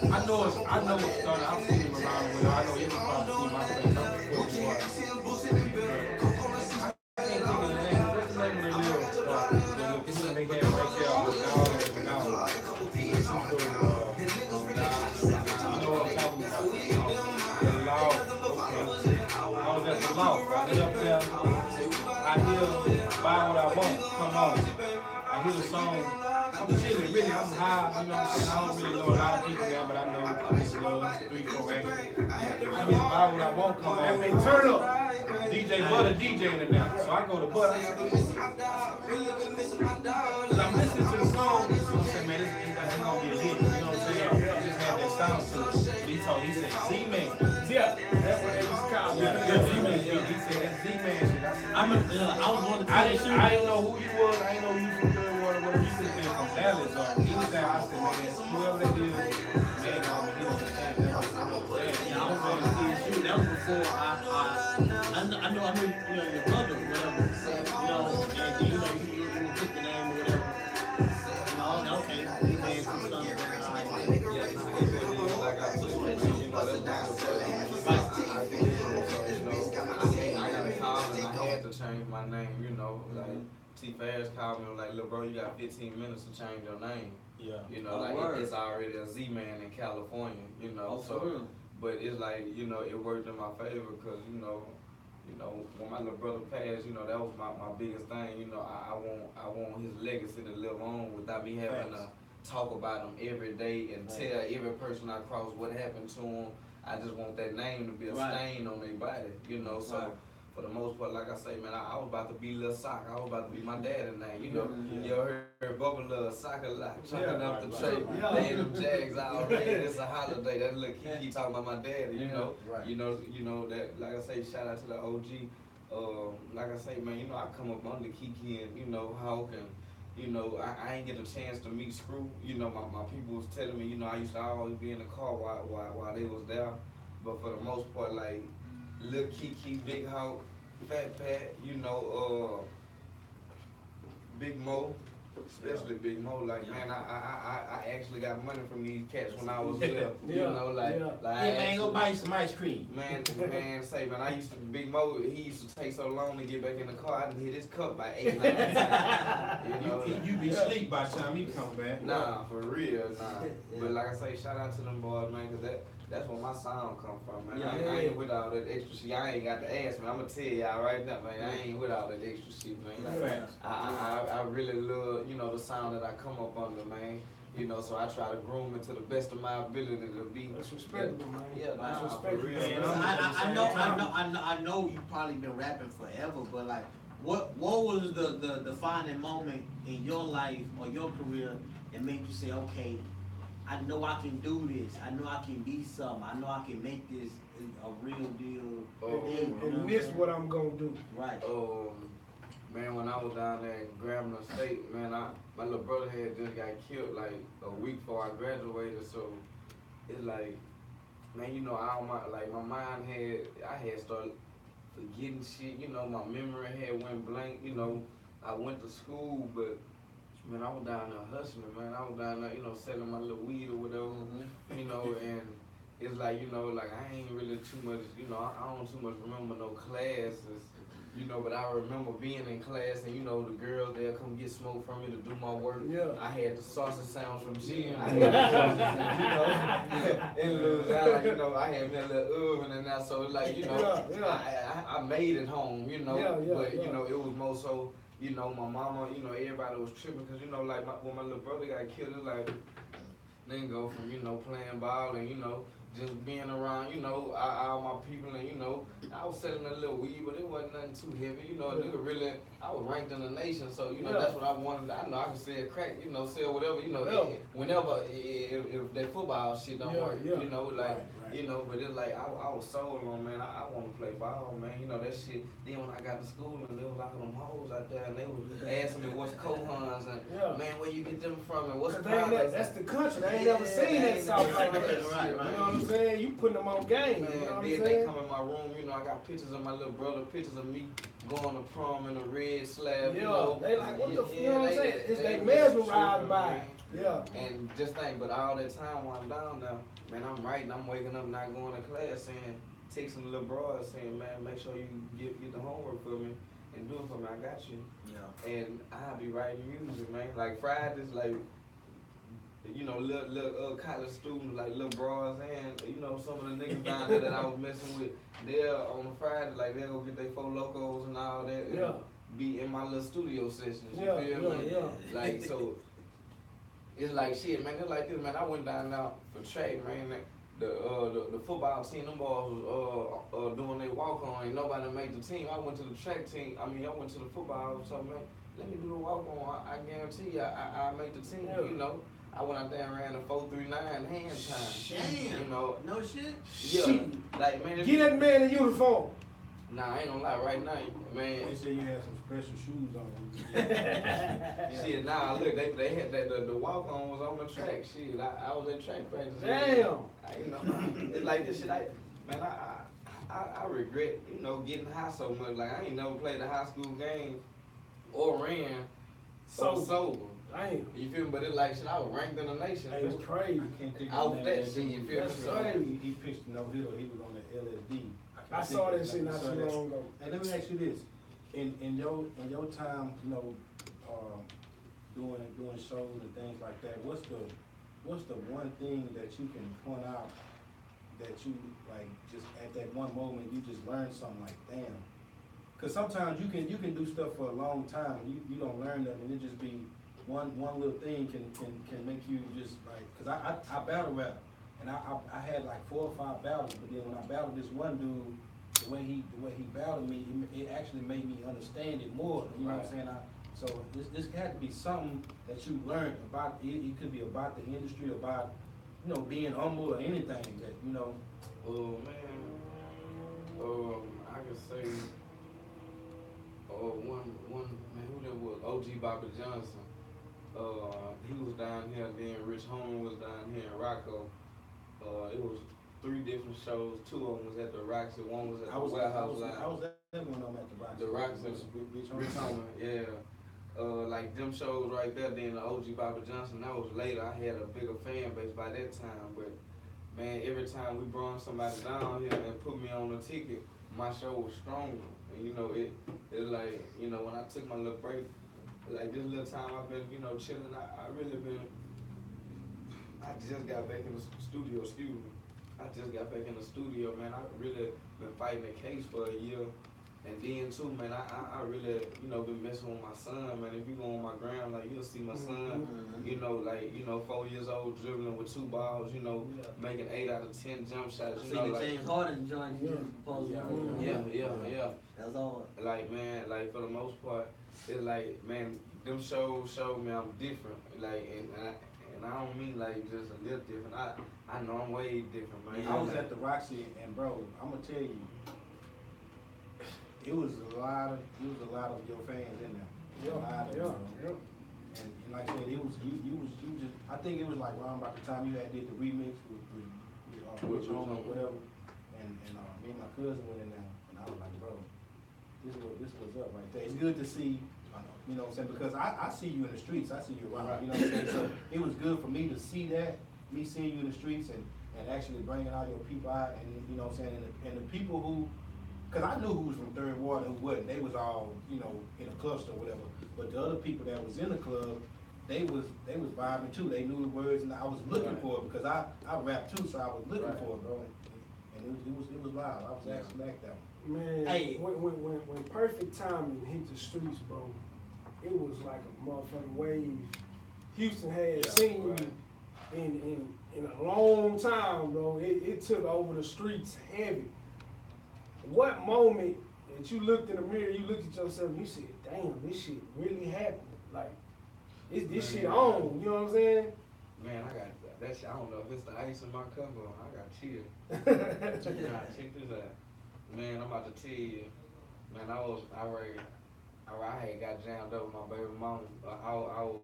I know it's started. I've seen him around the way. I know everybody see my face. I'm a cool boy. I can't think of the name. What's the name of the little this one they had right there on the dog and the dog. You know what I'm talking about. The law. Okay. I was at the law. I get up there. I hear Buy What I Want, come on. I hear the song. I'm chilling, really. I'm high, you know what I'm saying? I don't really know a lot of people there, but I know I'm just little 3, 4, 8. I hear Buy What I Want, come on. Hey, turn up. DJ Butter DJing it now. So I go to Butter. Cause I'm listening to the song. So I'm saying, man, this gonna be a hit. You know what I'm saying? I just had that sound to it. He said, Z-Man. Yeah, that's what they used to call me. Yeah, Z-Man. He said, that's Z-Man shit. I was going to I didn't know who you was. I didn't know you from Clearwater. Whether you could have been from Dallas or he was there. I said, man, whoever that is, man, that was before I know you know your brother or whatever. You know, and you pick the name or whatever. No, okay. We made some stuff. I had to change my name, you know, like T-Fast called me like, look bro, you got 15 minutes to change your name. Yeah. You know, like it's already a Z-Man in California, you know, so, but it's like, you know, it worked in my favor because, you know, when my little brother passed, you know, that was my biggest thing, you know, I want his legacy to live on without me having to talk about him every day and tell every person I cross what happened to him. I just want that name to be a stain on their body, you know, so. For the most part, like I say, man, I was about to be Lil Sock. I was about to be my dad's name. You know, you heard Bubba Lil Sock a lot, chucking up the tray, laying them Jags out. Man, it's a holiday. That look, he talking about my daddy. You know that. Like I say, shout out to the OG. Like I say, man, you know, I come up under Kiki and you know Hawk and. You know, I ain't get a chance to meet Screw. You know, my people was telling me, you know, I used to always be in the car while they was there. But for the most part, like. Lil Kiki, Big Hawk, Fat Pat, you know, Big Mo, especially Big Mo. Like, man, I actually got money from these cats when I was little. You know, like man, go buy some ice cream. Man, say, man, I used to, Big Mo, he used to take so long to get back in the car, I done hit his cup by 8, 9 times. You know, you be asleep by the time he come back. Nah, for real, nah. But like I say, shout out to them boys, man, cause that's where my sound come from, man. I ain't with all that extra shit. I ain't got to ask, man. I'm gonna tell y'all right now, man. I ain't with all that extra shit, man. Like, I really love, you know, the sound that I come up under, man. You know, so I try to groom it to the best of my ability to be. That's respectable, man. Yeah, that's nah, for respectable. Man, I know you probably been rapping forever, but like, what was the defining moment in your life or your career that made you say, okay, I know I can do this. I know I can be something. I know I can make this a real deal. And this what I'm gonna do. Right. Man, when I was down there in Grambling State, man, my little brother had just got killed like a week before I graduated. So it's like, man, you know, my mind I had started forgetting shit. You know, my memory had went blank. You know, I went to school, but. Man, I was down there hustling, man. I was down there, you know, selling my little weed or whatever, you know, and it's like, you know, like I ain't really too much, you know, I don't too much remember no classes, you know, but I remember being in class and, you know, the girls, they'll come get smoke from me to do my work. Yeah. I had the sausage sounds from Jim. I had the sausage, you know, and like, you know, I had me a little oven and that, so it's like, you know, I made it home, you know, but, you know, it was more so, you know, my mama, you know, everybody was tripping because, you know, like when my little brother got killed, it's like, Then go from, you know, playing ball and, you know, just being around, you know, all my people and, you know, I was selling a little weed, but it wasn't nothing too heavy. You know, a nigga really, I was ranked in the nation, so, you know, that's what I wanted. I know I can sell crack, you know, sell whatever, you know, whenever, if that football shit don't work, you know, like, you know, but it's like, I was sold on, man, I want to play ball, man, you know, that shit. Then when I got to school, and there was a lot of them hoes out there, and they was asking me what's Cohans, and, man, where you get them from, and what's Prowlers? That's the country, they ain't never seen that South like that. You know what I'm saying? You putting them on game, man, you know what I'm then saying? they come in my room, you know, I got pictures of my little brother, pictures of me going to prom in a red slab, you know. They like, what the fuck, you know what I'm saying? It's they mesmerized by it. Yeah. And just think, but all that time while I'm down there, man, I'm writing, I'm waking up, not going to class, saying, texting the little broad, saying, man, make sure you get the homework for me and do it for me, I got you. Yeah. And I'll be writing music, man. Like Fridays, like, you know, little college students, like little bros, and, you know, some of the niggas down there that I was messing with, they're on a Friday, like, they'll go get their 4 Locos and all that, and be in my little studio sessions, you feel me? Like, so, it's like, shit, man, it's like this, man, I went down there for track, man, the football team, them boys was doing their walk-on, ain't nobody made the team. I went to the track team, I went to the football, so, man, let me do the walk-on, I guarantee you, I make the team, you know. I went out there and ran a 4.39 hand time. Damn. You know. No shit? Yeah. Like, man. Get that man in uniform. Nah, I ain't gonna lie, right now, man. They say you had some special shoes on. Shit, nah, look, they had that, the walk-on was on the track. Shit, I was at track practice. Damn. You know, it's like this shit, I regret, you know, getting high so much. Like, I ain't never played a high school game or ran sober. Damn. You feel me? But it's like, shit, I was ranked in the nation. Hey, it's crazy. I can't think Out of that shit, you feel me? That's crazy. He pitched no hitter, he was on the LSD. I saw that shit not too long ago. And let me ask you this. In your time, you know, doing shows and things like that, what's the one thing that you can point out that you, like, just at that one moment you just learned something, like, damn. Cause sometimes you can do stuff for a long time and you don't learn them, and it just be one little thing can make you just like, cause I battle rap, and I had like 4 or 5 battles, but then when I battled this one dude, the way he battled me, it actually made me understand it more. You know what I'm saying? So this had to be something that you learned about. It could be about the industry, about, you know, being humble or anything that, you know. Oh man, I can say, one man, who that was? OG Bobby Johnson. He was down here, then Rich Holman was down here in Rocco. It was 3 different shows. 2 of them was at the Roxy, one was at the Warehouse Live. I was at one of them at the Roxy. The Roxy, Rich Holman, yeah. Like them shows right there, then the OG Bobby Johnson, that was later. I had a bigger fan base by that time, but man, every time we brought somebody down here and put me on the ticket, my show was stronger. And you know, it's like, you know, when I took my little break, like this little time I've been, you know, chilling, I really been, I just got back in the studio, I just got back in the studio, man. I really been fighting the case for a year. And then too, man, I really, you know, been messing with my son, man. If you go on my gram, like, you'll see my son, you know, like, you know, 4 years old, dribbling with 2 balls, you know, making 8 out of 10 jump shots, you know, like. James Harden joined you. Yeah. That's all. Like, man, like, for the most part, it's like, man, them shows showed me I'm different. Like, and I don't mean like just a little different. I know I'm way different, man. I was at the Roxy, and bro, I'm gonna tell you, it was a lot of your fans in there. And like I said, it was you just. I think it was like around about the time you had did the remix with John or whatever, and me and my cousin went in there, and I was like, bro, this was up right there. It's good to see. You know what I'm saying? Because I see you in the streets. I see you around. You know what I'm saying? So it was good for me to see that, me seeing you in the streets and actually bringing all your people out. And you know what I'm saying? And the people who, because I knew who was from Third Ward and who wasn't. They was all, you know, in a cluster or whatever. But the other people that was in the club, they was vibing too. They knew the words, and I was looking for it because I rap too, so I was looking for it, bro. And it was loud. I was actually like that one. Man, hey, when Perfect Timing hit the streets, bro, it was like a motherfucking wave. Houston had seen you in a long time, bro. It took over the streets heavy. What moment that you looked in the mirror, you looked at yourself and you said, damn, this shit really happened? Like, this shit on, you know what I'm saying? Man, I got that shit. I don't know if it's the ice in my cup or I got chill. Check this out. Man, I'm about to tell you. Man, I had got jammed up with my baby mama. I was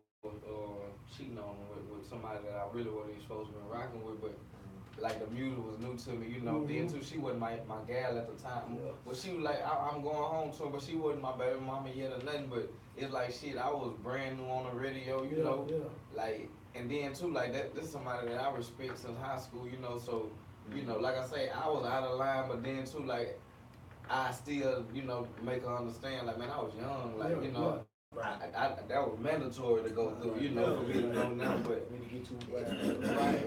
cheating on her with somebody that I really wasn't even supposed to be rocking with, but like the music was new to me, you know. Then too, she wasn't my gal at the time. But she was like, I'm going home to her, but she wasn't my baby mama yet or nothing. But it's like shit, I was brand new on the radio, you know. Like, and then too, like this is somebody that I respect since high school, you know. So, you know, like I say, I was out of line, but then too, like I still, you know, make her understand, like, man, I was young, like, you know. I that was mandatory to go through, you know, for me to know now, but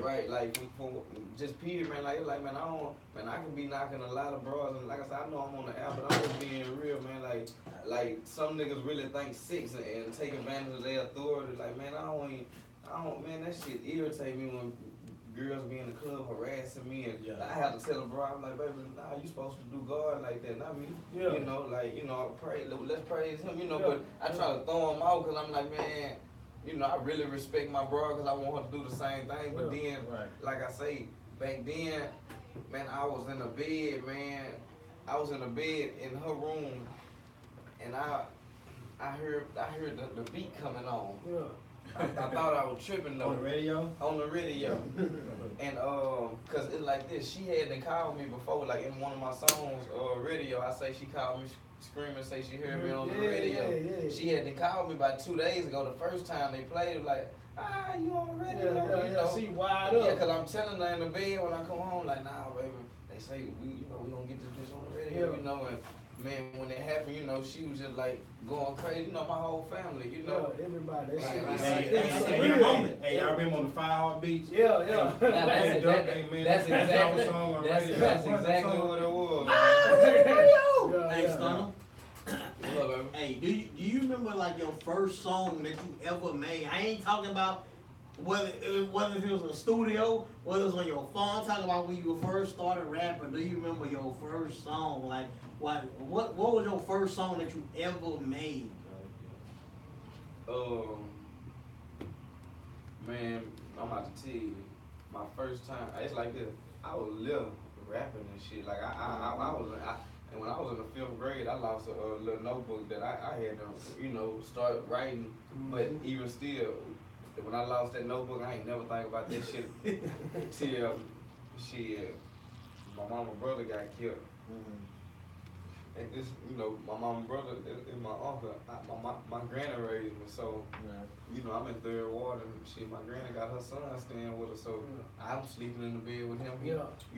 right, like for just period, man, like man, I can be knocking a lot of bras, and like I said, I know I'm on the app, but I'm just being real, man, like some niggas really think six and take advantage of their authority, like man, I don't, man, that shit irritate me when girls be in the club harassing me, and I have to tell them, bro, I'm like, baby, nah, you supposed to do God like that, not me. You know, like, you know, let's praise him, you know, but I try to throw him out because I'm like, man, you know, I really respect my bro because I want her to do the same thing, but then, like I say, back then, man, I was in the bed, man, I was in the bed in her room, and I heard the beat coming on. I thought I was tripping though. On the radio? On the radio. And cause it's like this, she had to call me before, like in one of my songs, radio, I say she called me screaming, say she heard me on the radio. She had to call me about 2 days ago, the first time they played it, like, you on the radio? You know? She wide up. Yeah, cause I'm telling her in the bed when I come home, like, nah, baby, they say, we gonna get this bitch on the radio, you know, and man, when it happened, you know, she was just like going crazy. You know, my whole family, you know. Everybody. Hey, y'all remember on the 5 Heartbeats? Yeah. That's exactly what it was. Hey, Stunner. Hey, do you remember like your first song that you ever made? I ain't talking about whether it was in a studio, whether it was on your phone. I'm talking about when you first started rapping. Do you remember your first song? Like, what was your first song that you ever made? Man, I'm about to tell you, my first time. It's like this. I was little rapping and shit. Like and when I was in the 5th grade, I lost a little notebook that I had to, you know, start writing. But even still, when I lost that notebook, I ain't never think about that shit till my mama and brother got killed. And this, you know, my mama and brother and my uncle, my granny raised me, so, you know, I'm in 3rd ward and shit, my granny got her son staying with her, so I'm sleeping in the bed with him, you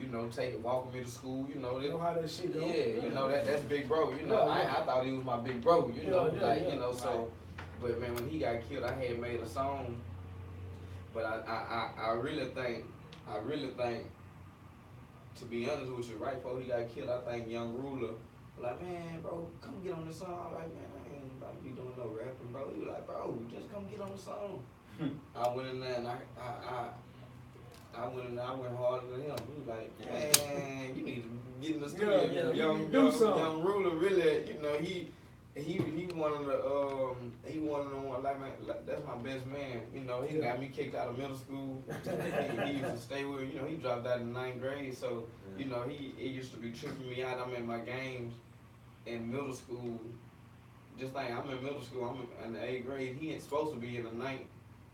know, walking me to school, you know. You know how that shit go? Yeah, you know, that's big bro, you know, I thought he was my big bro, you know, you know, so, but man, when he got killed, I had made a song, but I really think, to be honest with you, right before he got killed, I think Young Ruler, like, man, bro, come get on the song. I'm like, man, I ain't about to be doing no rapping, bro. He was like, bro, just come get on the song. I went in there and I went harder than him. He was like, man, you need to get in the studio. Young Ruler really, you know, he one of the one, like, man, that's my best man. You know, he got me kicked out of middle school. He used to stay with me. You know, he dropped out in 9th grade, so you know, it used to be tripping me out. I'm in my games in middle school. Just like I'm in middle school, I'm in the 8th grade. He ain't supposed to be in the 9th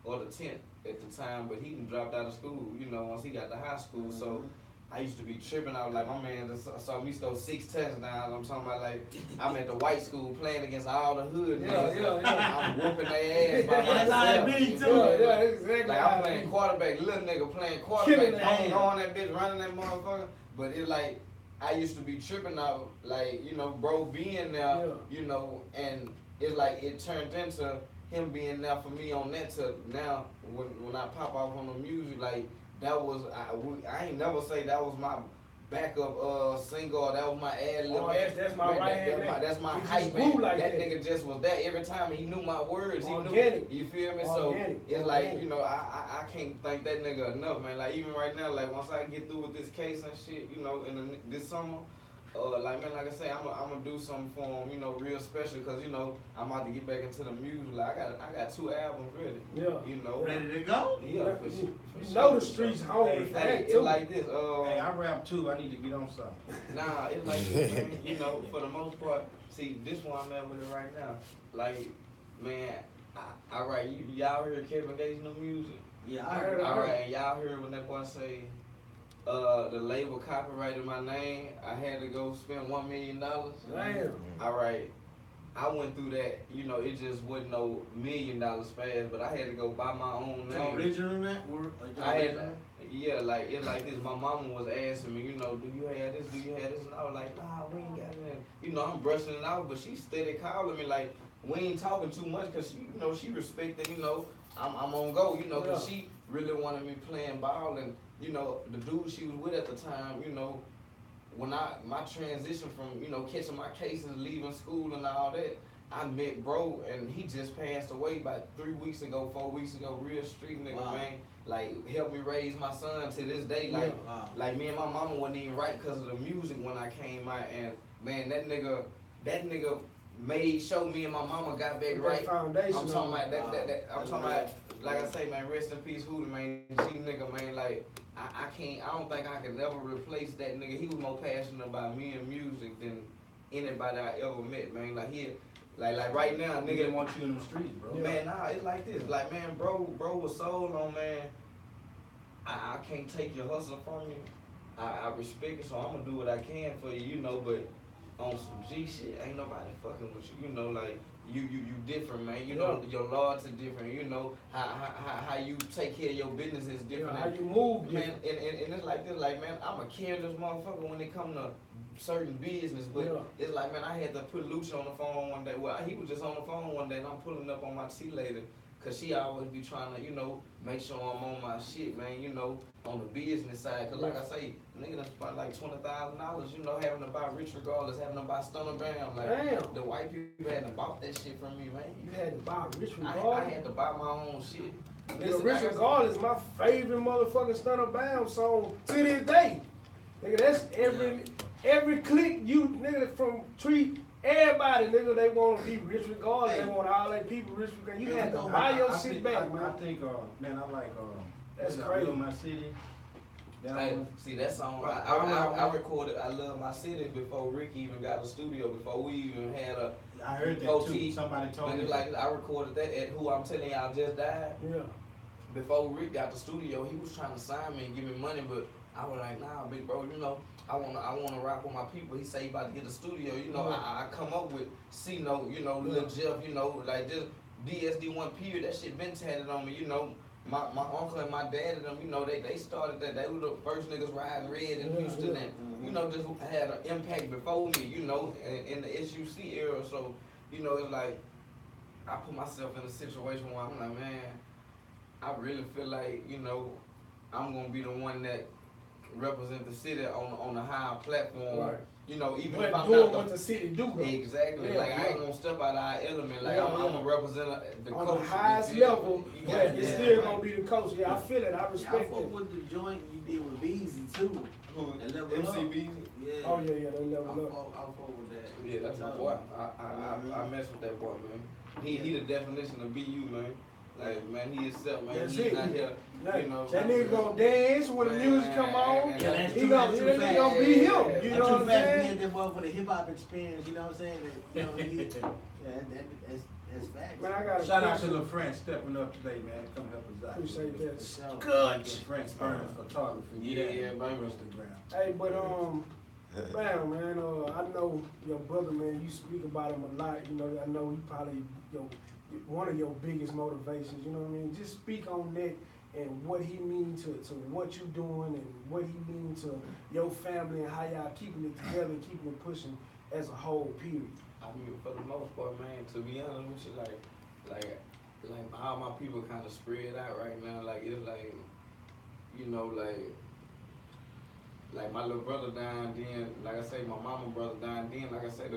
or the 10th at the time, but he dropped out of school, you know, once he got to high school. So I used to be tripping. I was like, my man saw me throw 6 touchdowns. I'm talking about, like, I'm at the white school playing against all the hood niggas. I'm whooping their ass by myself. Exactly. Like, I'm playing quarterback, little nigga playing quarterback, don't go on that bitch, running that motherfucker. But it's like, I used to be tripping out, like, you know, bro being there, you know, and it's like it turned into him being there for me on that to now when I pop off on the music, like, that was, I ain't never say that was backup single. That was my ad lib. Oh, that's my right hand man. That's my He hype just man. grew like that that. nigga just was there every time. He knew my words. He Organic. knew. You feel me? Organic. So it's like, you know, I can't thank that nigga enough, man. Like even right now, like once I get through with this case and shit, you know, this summer. Like man, like I say, I'm gonna do something for him, you know, real special, cause you know I'm about to get back into the music. Like I got 2 albums ready. Yeah. You know. Ready to go? Yeah. You know the streets hungry for that Hey, too. it's like this. Hey, I rap too. I need to get on something. Nah, it's like this, man. You know, for the most part, see, this one I'm at with it right now. Like, man, I write. Y'all heard Kevin Gates' new music? Yeah, I heard. All right, and y'all heard when that boy say, the label copyrighted my name. I had to go spend $1 million. Damn. All right. I went through that, you know, it just wasn't no $1 million fast, but I had to go buy my own name. Original that? I had, yeah, like it's like this. My mama was asking me, you know, do you have this? Do you have this? And I was like, nah, we ain't got nothing. You know, I'm brushing it out, but she steady calling me like, we ain't talking too much, cause she, you know, she respected, you know, I'm on go, you know, cause she really wanted me playing ball, and you know, the dude she was with at the time, you know, when my transition from, you know, catching my cases, leaving school and all that, I met bro, and he just passed away about 3 weeks ago, 4 weeks ago. Real street nigga, Wow. man. Like helped me raise my son to this day. Like, like me and my mama wasn't even right because of the music when I came out, and man, that nigga made sure me and my mama got back right. Foundation. I'm talking about that. I'm talking about, like I say, man, rest in peace, Hootie, man. G nigga, man, like I don't think I can ever replace that nigga. He was more passionate about me and music than anybody I ever met, man. Like he, like right now, Nigga nigga. didn't want you in the streets, bro. Man, nah, it's like this. Like, man, bro was sold on, man. I can't take your hustle from you. I respect it, so I'm gonna do what I can for you, you know, but on some G shit, ain't nobody fucking with you, you know, like, you different, man, you know, your laws are different, you know, how you take care of your business is different. How you move, man, and it's like this, like, man, I'm a careless motherfucker when it come to certain business, but it's like, man, I had to put Lucha on the phone one day. Well, he was just on the phone one day, and I'm pulling up on my T later, cause she always be trying to, you know, make sure I'm on my shit, man, you know, on the business side. Cause like I say, nigga done spent like $20,000, you know, having to buy Rich Regardless, having to buy Stunner Bam. Like, damn. The white people had to buy that shit from me, man. You had to buy Rich I Regardless. had to buy my own shit. Nigga, Rich Regardless is my favorite motherfucking Stunner Bam song to this day. Nigga, that's every click you, nigga, from Tree, everybody, nigga, they want to be Rich Regardless. They want all that people Rich Regardless. You had to buy your shit back, man. I think, man, I like, That's I crazy. Love My City. That Hey, one. see that song, I recorded I Love My City before Ricky even got a studio, before we even had a I heard that OT. too. Somebody told me. Like I recorded that at Who I'm Telling Y'all Just Died. Yeah. Before Rick got the studio, he was trying to sign me and give me money, but I was like, nah, big bro, you know, I wanna rock with my people. He say he about to get a studio, you know. I come up with C-Note, you know, Lil Jeff, you know, like just DSD1 period. That shit been tatted on me, you know. My uncle and my dad and them, you know, they started that. They were the first niggas riding red in Houston, and you know, just had an impact before me, you know, in the SUC era. So, you know, it's like I put myself in a situation where I'm like, man, I really feel like, you know, I'm gonna be the one that represent the city on a higher platform. Right. You know, even But if I'm doing not what the city do, bro. exactly, Yeah, like I ain't gonna step out of our element. Like I'm gonna represent the on culture. the highest you feel level, me? You but got it's that. still gonna be the coach. Yeah, I feel it. I I respect fuck it. with the joint you did with Beezy too. And Level Up. MCB. Yeah. Oh yeah, yeah, they level up. I'll fuck with that. Yeah, that's my boy. I mess with that boy, man. He the definition of BU, man. Like, man, he himself, man. That's He's it. not here, Like, you know. that nigga gonna dance when the music come on. Man, that's He true, gonna that's be true fact. him. You know That's what I'm too fast saying? being that motherfucker, the hip hop experience, you know what I'm saying? That, you know, that's facts. Man, I got a Shout out to question. Lil Friend stepping up today, man. Come help us out. Appreciate that. So, Lil Friend Burner Photography. Yeah, man. baby. Instagram. Hey, but bam, man. I know your brother, man. You speak about him a lot. You know, I know he probably one of your biggest motivations. You know what I mean? Just speak on that and what he means to what you doing and what he means to your family and how y'all keeping it together and keeping it pushing as a whole. Period. I mean, for the most part, man, to be honest with you, like how my people kind of spread out right now, like it's like, you know, like my little brother died, then like I say, my mama brother died, then like I say,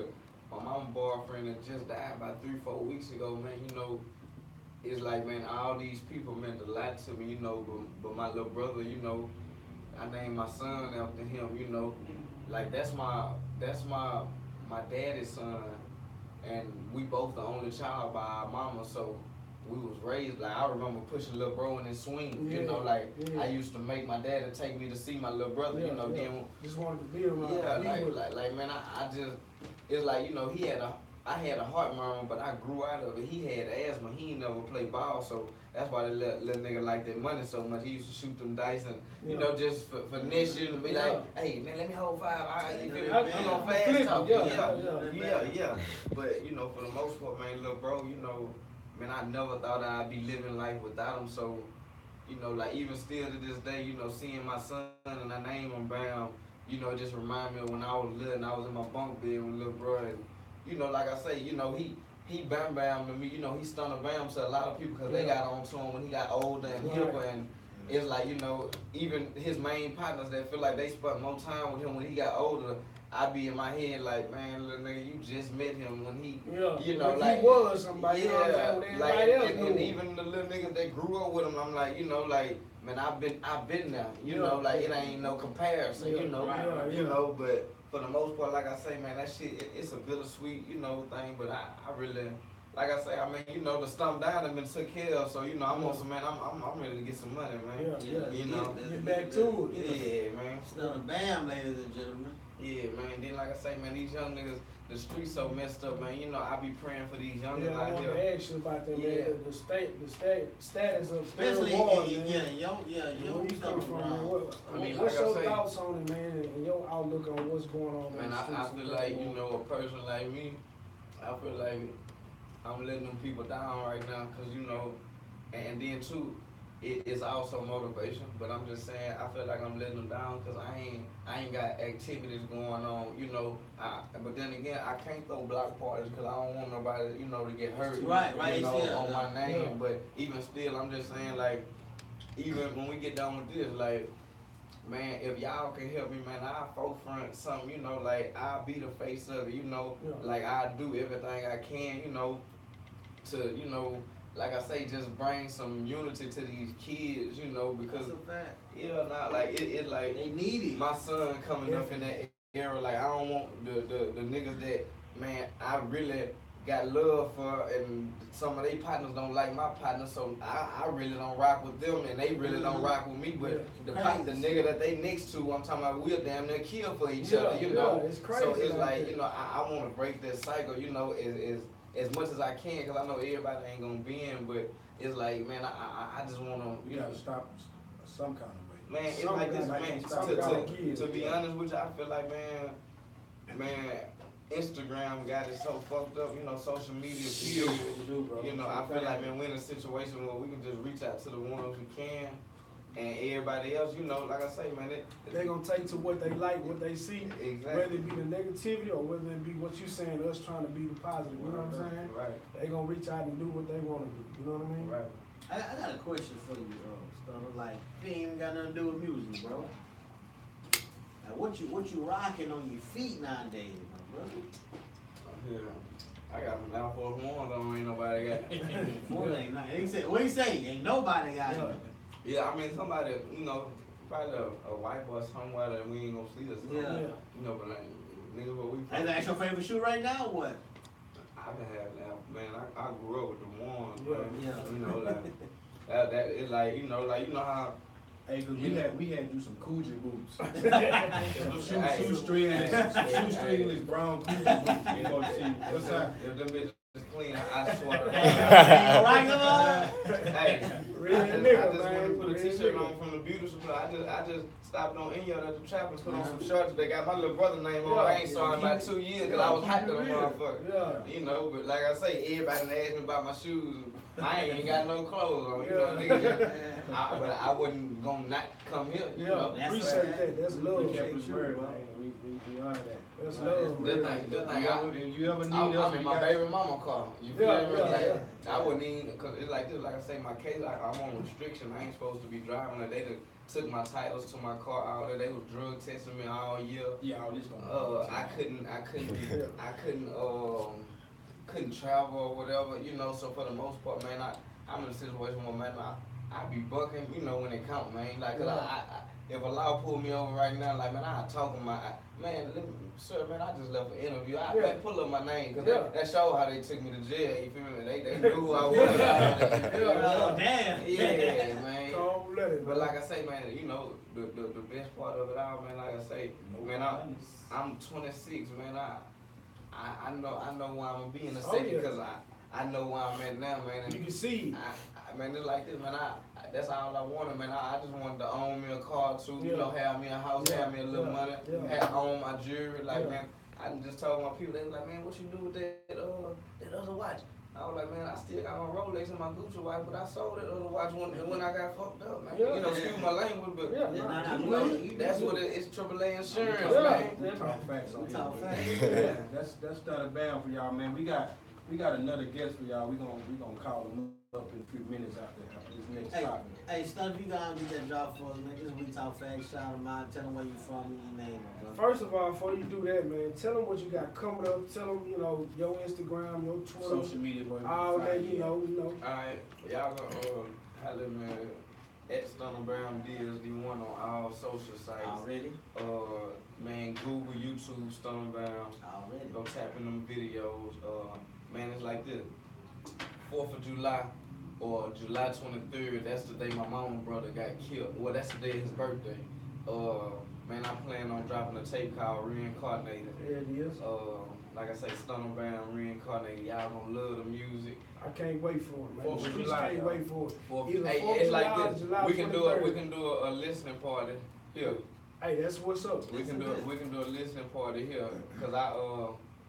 my mama boyfriend that just died about 3-4 weeks ago, man. You know, it's like, man, all these people meant a lot to me, you know. But my little brother, you know, I named my son after him, you know. Like that's my daddy's son, and we both the only child by our mama, so we was raised, like I remember pushing little bro in his swing, you know, like I used to make my dad to take me to see my little brother, you know, then just wanted to be around. Yeah, like man, I just, it's like, you know, I had a heart murmur, but I grew out of it. He had asthma, he ain't never played ball, so that's why the little nigga liked that money so much. He used to shoot them dice and, you know, just for next year and be like, hey, man, let me hold 5. I'm on fast talk. Yeah. But, you know, for the most part, man, little bro, you know, man, I never thought I'd be living life without him. So, you know, like even still to this day, you know, seeing my son and I name him Bam, you know, it just remind me of when I was little and I was in my bunk bed with little bro. And, you know, like I say, you know, he Bam Bam to me, you know, he Stunner Bam to a lot of people because they got on to him when he got older and hipper. And it's like, you know, even his main partners that feel like they spent more time with him when he got older, I be in my head like, man, little nigga, you just met him when he, you know, like he was somebody, and even the little niggas that grew up with him, I'm like, you know, like, man, I've been there, you know, like it ain't no comparison, you know, you know, but for the most part, like I say, man, that shit, it's a bittersweet, you know, thing, but I really, like I say, I mean, you know, the stump down have been took care of, so, you know, I'm on some, man, I'm ready to get some money, man, you know. Get back to it. Yeah, man. Stunner Bam, ladies and gentlemen. Yeah, man. Then, like I say, man, these young niggas, the streets so messed up, man. You know, I be praying for these young niggas I out want here. to ask you about that, man. The status of especially wars, you come from, man. What's your thoughts on it, man, and your outlook on what's going on? Man, I feel like, you know, a person like me, I feel like I'm letting them people down right now, cause you know, and then too, it is also motivation. But I'm just saying, I feel like I'm letting them down because I ain't got activities going on, you know. But then again, I can't throw block parties because I don't want nobody, you know, to get hurt, you know, on my name. Yeah. But even still, I'm just saying, like, even when we get done with this, like, man, if y'all can help me, man, I'll forefront something, you know, like, I'll be the face of it, you know, like, I'll do everything I can, you know, to, you know, like I say, just bring some unity to these kids, you know, because not like it like they need it. My son coming up in that era, like I don't want the niggas that, man, I really got love for, and some of their partners don't like my partners, so I really don't rock with them, and they really don't rock with me. But the nigga that they next to, I'm talking about, we'll damn near kill for each other, you know. It's crazy. So it's like, you know, I want to break that cycle, you know, as much as I can, because I know everybody ain't gonna be in, but it's like, man, I just want to, you gotta stop some kind of way. Man, it's like this, man. To be honest with you, I feel like, man, Instagram got it so fucked up, you know, social media. You know, I feel like, man, we're in a situation where we can just reach out to the ones we can. And everybody else, you know, like I say, man, they're going to take to what they like, what they see, exactly. Whether it be the negativity or whether it be what you saying, us trying to be the positive, you know what I'm saying? Right. They're going to reach out and do what they want to do, you know what I mean? Right. I got a question for you, Stunner. Like, it ain't even got nothing to do with music, bro. Like, what you rocking on your feet nowadays, my brother? Yeah. I got some Air Force Ones on, ain't nobody got. What he say? Ain't nobody got it. Yeah, I mean, somebody, you know, probably a white boy somewhere that we ain't gonna see us. Yeah. You know, but like, niggas, what we. That's your favorite shoe right now, or what? I've been having that, man. I grew up with the ones, man. Yeah. You know, like that it's like, you know how. Hey, cause we had you some Coogee boots. Shoestringless brown Coogee boots. You know, see what's that? If them bitches clean, I swear. Hey. I just want to put a t-shirt on from the beauty supply. I just stopped on in here at the trap and put on some shorts. They got my little brother name on. I ain't saw him about 2 years because I was hot to the motherfucker. You know, but like I say, everybody asked me about my shoes. I ain't got no clothes on. You know, nigga. But I wasn't gonna not come here. You know. Appreciate that. That's love. We honor that. That's love. You ever need I'm in my baby mama car. You feel me? Like, I wouldn't even, cause it's like this. Like I say, my case, like I'm on restriction. I ain't supposed to be driving. Like took my titles to my car all day. They was drug testing me all year. Yeah, all this gonna couldn't travel or whatever, you know. So for the most part, man, I'm in a situation where, man, I be bucking, you know, when it count, man. Like, 'cause if a law pull me over right now, like, man, I talk to my man. Sir, man, I just left an interview. Man, pull up my name, 'cause that show how they took me to jail. You feel me? They knew who I was. Damn. Yeah, man. Cold-blooded, But like I say, man, you know, the best part of it all, man, like I say, man, I'm 26, man. I know where I'm gonna be in a second, because I know where I'm at now, man. And you can see. Man, it's like this, man. That's all I wanted, man. I just wanted to own me a car too, you know, have me a house, have me a little money, own my jewelry. Like, man, I just told my people, they was like, man, what you do with that other watch? I was like, man, I still got my Rolex and my Gucci watch, but I sold that other watch when I got fucked up, man. You know, excuse my language, but you know, that's what it's AAA insurance, man. Talk facts on Talk here. facts. That's started bad for y'all, man. We got another guest for y'all. We gonna call him up in a few minutes after this next topic. Hey, Stun, if you got to get that drop for us, man, just we talk facts, shout them out, tell them where you from and your name, bro. First of all, before you do that, man, tell them what you got coming up. Tell them, you know, your Instagram, your Twitter, Social media, boy. all that, you know. Alright, y'all gonna holler me at Stunner Brown DSD1 on all social sites. Already? Man, Google, YouTube, Stunner Brown. Already. Go tap in them videos. Man, it's like this. 4th of July or July 23rd, that's the day my mama brother got killed. Well, that's the day of his birthday. Man, I plan on dropping a tape called Reincarnated. There it is. Like I say, Stunner Brown, Reincarnated. Y'all gonna love the music. I can't wait for it, man. 4th of Just July, can't wait for it. Hey, 4th of it's like July, this. July We can 23rd. do a listening party here. Hey, that's what's up. We can do a listening party here, cause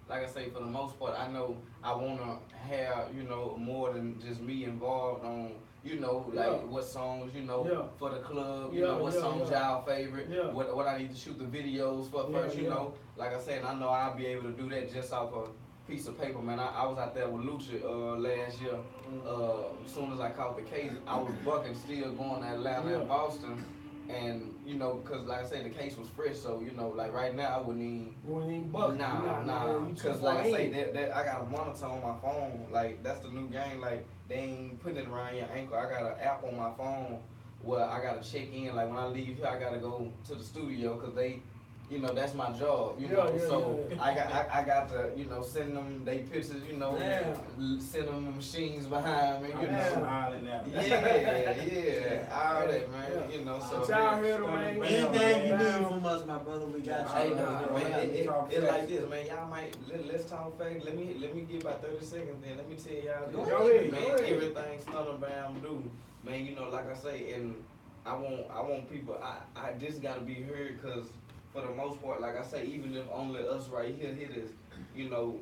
like I say, for the most part, I know I wanna have, you know, more than just me involved on, you know, like what songs, you know, for the club, you know, what songs y'all favorite, what I need to shoot the videos for first, you know. Like I said, I know I'll be able to do that just off a piece of paper, man. I was out there with Lucha last year. As soon as I caught the case, I was bucking, still going to Atlanta and Boston. And, you know, because like I said, the case was fresh, so, you know, like right now, I wouldn't even buck. Nah. Because like I say, that I got a monitor on my phone. Like, that's the new game. Like, they ain't putting it around your ankle. I got an app on my phone where I got to check in. Like, when I leave here, I got to go to the studio because they, you know, that's my job, you know. So I got to, you know, send them they pictures, you know, send them the machines behind me, you know. Yeah, all that, man, you know. So anything you need from us, my brother, we got you. Hey, nah, man, it's like this, man. Y'all might let's talk facts. Let me get about 30 seconds, then let me tell y'all. Go ahead. Everything Stunner Brown do, man. You know, like I say, and I want people. I just gotta be heard, cause for the most part, like I say, even if only us right here hit this, you know,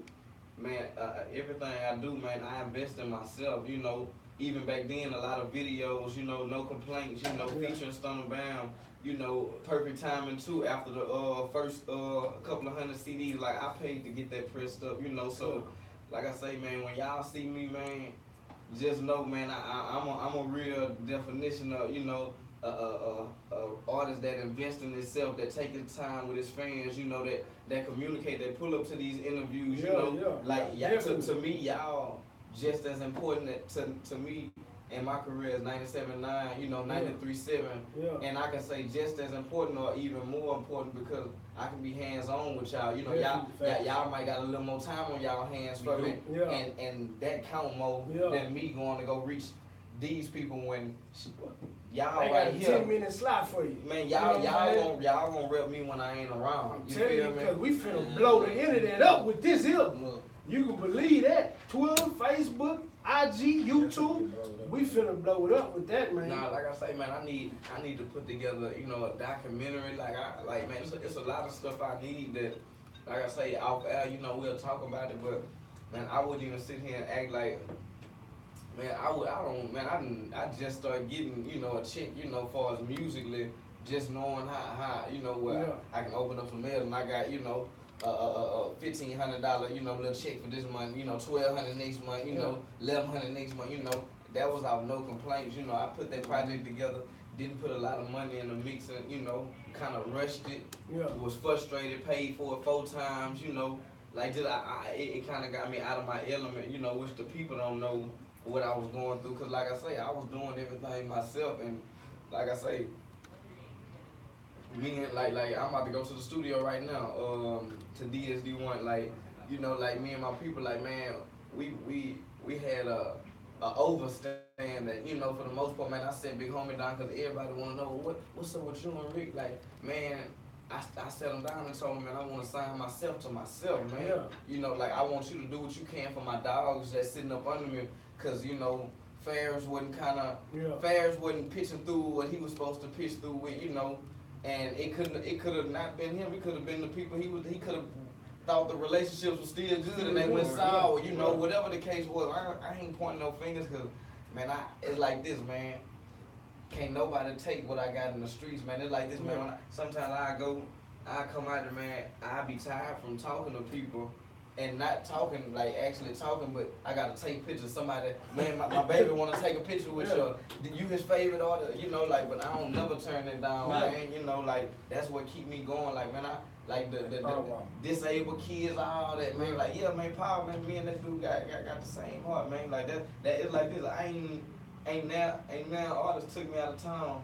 man, everything I do, man, I invest in myself, you know. Even back then, a lot of videos, you know, no complaints, you know, featuring Stunner Brown, you know, perfect timing too, after the first couple of hundred CDs, like I paid to get that pressed up, you know. So, like I say, man, when y'all see me, man, just know, man, I'm a real definition of, you know, artist that invest in himself, that take his time with his fans, you know, that communicate, that pull up to these interviews, you know, like to me, y'all just as important to me in my career as 97.9, you know, 93.7, and I can say just as important or even more important because I can be hands-on with y'all, you know, y'all might got a little more time on y'all hands for me, and that count more than me going to go reach these people when y'all they right got a here. 10-minute slot for you. Man, y'all gonna rep me when I ain't around. I'm telling you, because we finna blow the internet up with this here. You can believe that. Twitter, Facebook, IG, YouTube. We finna blow it up with that, man. Nah, like I say, man, I need to put together, you know, a documentary. Man, it's a lot of stuff I need that, like I say, off air, you know, we'll talk about it, but man, I wouldn't even sit here and act like, man, I just started getting, you know, a check, you know, far as musically, just knowing how you know, I can open up some mail and I got, you know, $1,500, you know, little check for this month, you know, $1,200 next month, you know, $1,100 next month, you know, that was out no complaints, you know. I put that project together didn't put a lot of money in the mix and, you know, kind of rushed it. Yeah. Was frustrated, paid for it 4 times, you know. Like, just, it kind of got me out of my element, you know, which the people don't know what I was going through. Because, like I say, I was doing everything myself. And, like I say, me and, like I'm about to go to the studio right now, to DSD1. Like, you know, like, me and my people, like, man, we had a overstand that, you know, for the most part, man, I sat Big Homie down because everybody want to know what's up with you and Rick. Like, man, I sat him down and told him, man, I want to sign myself to myself, man. Yeah. You know, like, I want you to do what you can for my dogs that's sitting up under me, because, you know, Ferris wasn't pitching through what he was supposed to pitch through with, you know, and it could have not been him. It could have been the people he could have thought the relationships were still good and they went sour, you know, whatever the case was. I ain't pointing no fingers, because, man, it's like this, man. Can't nobody take what I got in the streets, man. It's like this, man. Sometimes I come out there, man, I be tired from talking to people and not talking, like actually talking, but I gotta take pictures of somebody. Man, my baby wanna take a picture with you his favorite order, you know, like, but I don't never turn it down, man. You know, like, that's what keep me going. Like, man, like the disabled kids, all that, man. Like, yeah, man, Paul, man, me and that dude got the same heart, man. Like that is like this. I ain't now artists took me out of town,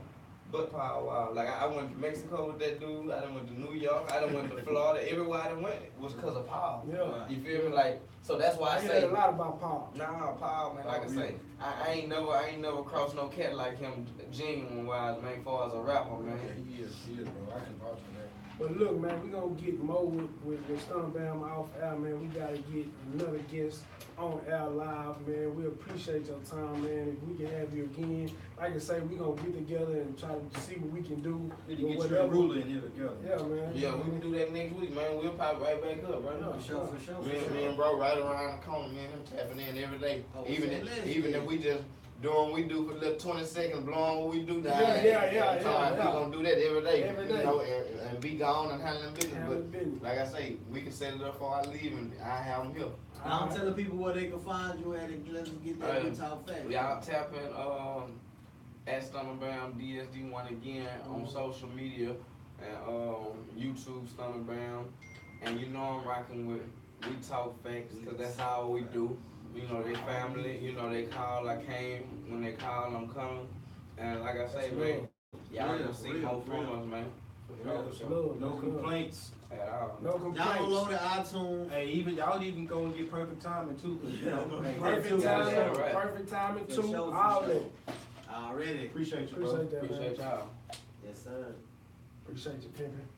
but Paul, wow. Like, I went to Mexico with that dude. I done went to New York. I done went to Florida. Everywhere I done went was because of Paul. Yeah. You feel me? Like, so that's why I say a lot about Paul. Nah, Paul, man. Like I say, I ain't never crossed no cat like him, genuine wise, man. As far as a rapper, man. He is, bro. I can vouch for that. But look, man, we gonna get more with Stunbound off air, man. We gotta get another guest on air live, man. We appreciate your time, man. If we can have you again, like I say, we gonna get together and try to see what we can do. We can get you and Ruler in here together. Yeah, man. Yeah, we can do that next week, man. We'll pop right back up, right? For sure. Me and bro right around the corner, man. I'm tapping in every day. Even if we just doing what we do for the little 20 seconds, blowing what we do now. Yeah. We gonna do that every day. Every day. You know, and be gone and handling business. But like I say, we can set it up before I leave, and I have them here. I'm telling people where they can find you at, and let's get that good talk fast. Y'all tap in at Stunbound DSD1 again on social media and YouTube Stunbound. And you know I'm rocking with We Talk Facts, because that's how we do. You know, they family, you know, they call, I came. When they call, I'm coming. And like I say, man, y'all gonna see more from us, man. No complaints at all. No complaints. Y'all load iTunes. Hey, y'all even go and get perfect timing too. Perfect timing too. All that. Already. Appreciate you, bro. Appreciate y'all. Yes, sir. Appreciate you, pimpin'.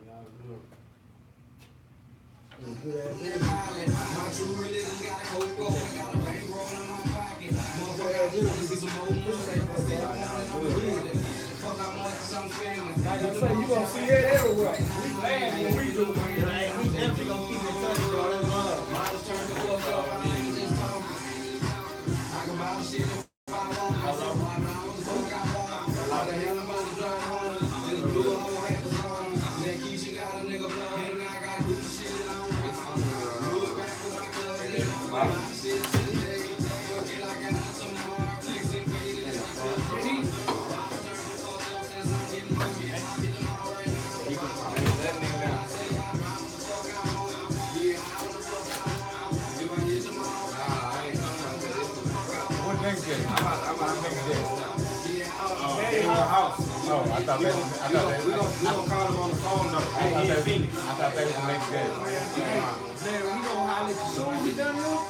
Y'all good. Like I say, you gonna see it everywhere. We glad when we do. We definitely gonna keep in touch with all that love. Mine's turned the fuck up. I ain't just talking. I can buy shit if I want. How the hell am I to drive home? Just blew a whole half a song. That Keisha got a nigga blood, and I got good shit on. Blew it back with my cousin. My shit to the day. Feel like I got some more. Flexing faded and I thought that was we gonna call him on the phone though. I thought that was the next day. Man, we gonna holler as soon as we done here.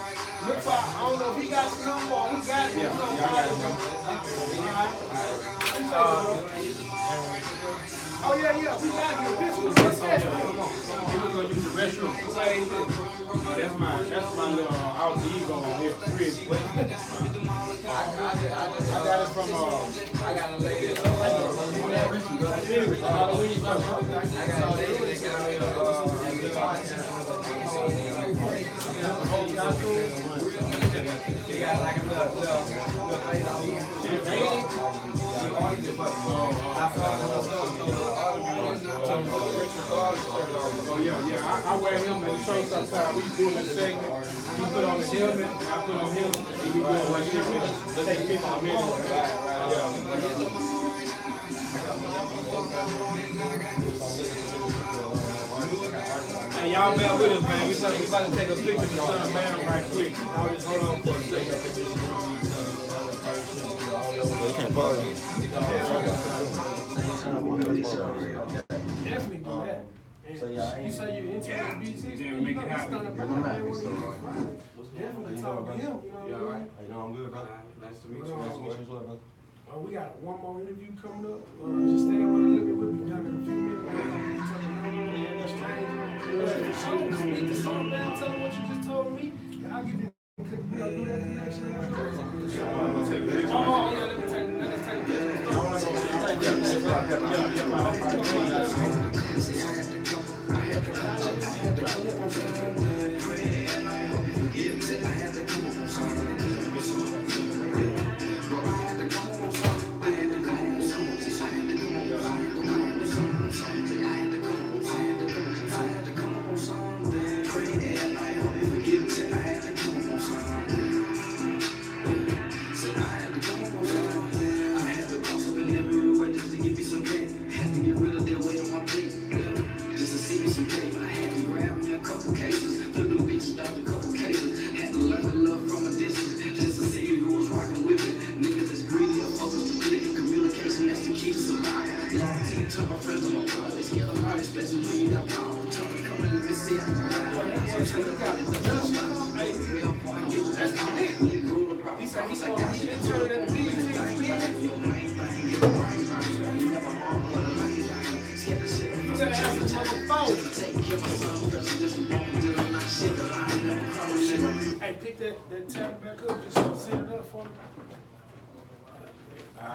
Look for, I don't know if he got some number or who got it. We gonna holler him. Oh yeah, we got you. This was successful. He was gonna use the restroom. That's my little alter ego on here. I got it from I got a lady. Halloween. I got a lady that got she got like a little face on me. Oh yeah. I wear him in the show sometimes. We do the segment. He put on the helmet, I put on him, and we go right here with him. Let's take 15 minutes. Hey, y'all bear with us, man. We about to take a picture of the son of Bam right quick. Y'all just hold on for a second. You can't pause. Definitely do that. So y'all You say you're into the BT, you know, it's not about definitely talk to him, you know what I mean? You know I'm good, brother. Nice to meet you. Nice to meet you as well, brother. We got one more interview coming up. Just stay around a little bit. We'll be done in a few minutes. Speak the song down, tell them what you just told me. I'll give you do that connection. Oh, yeah, let me take Hey, pick that tab back up, just set it up for me.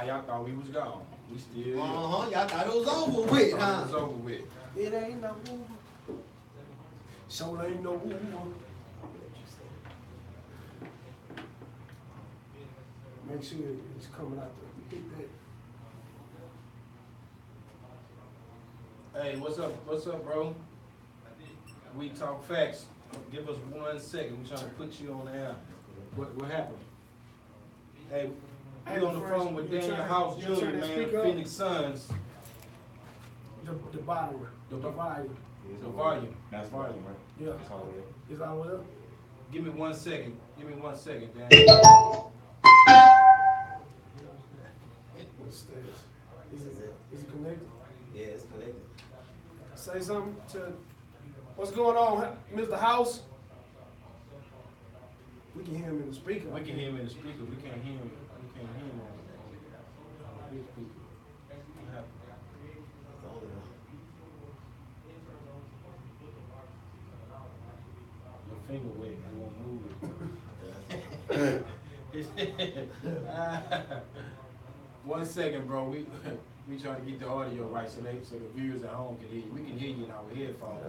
Y'all thought we was gone. We still. Y'all thought it was over with, huh? It's over with. It ain't no move. So ain't no move. Make sure it's coming out there. Hit that. Hey, what's up? What's up, bro? We talk facts. Give us 1 second. We're trying to put you on the air. What happened? Hey, we on the phone with Daniel House Jr., man, Phoenix Suns. The bottom. The volume. The volume. That's volume, right? Yeah. That's all it Is all the way up? Give me 1 second. Give me 1 second, Dan. What's this? Is it connected? Yeah, it's connected. Say something to. What's going on, Mr. House? We can hear him in the speaker. We can hear him in the speaker. We can't hear him. We can't hear him on the speaker. What happened? Your finger wet. I won't move it. 1 second, bro. We trying to get the audio right so the viewers at home can hear you. We can hear you in our headphones.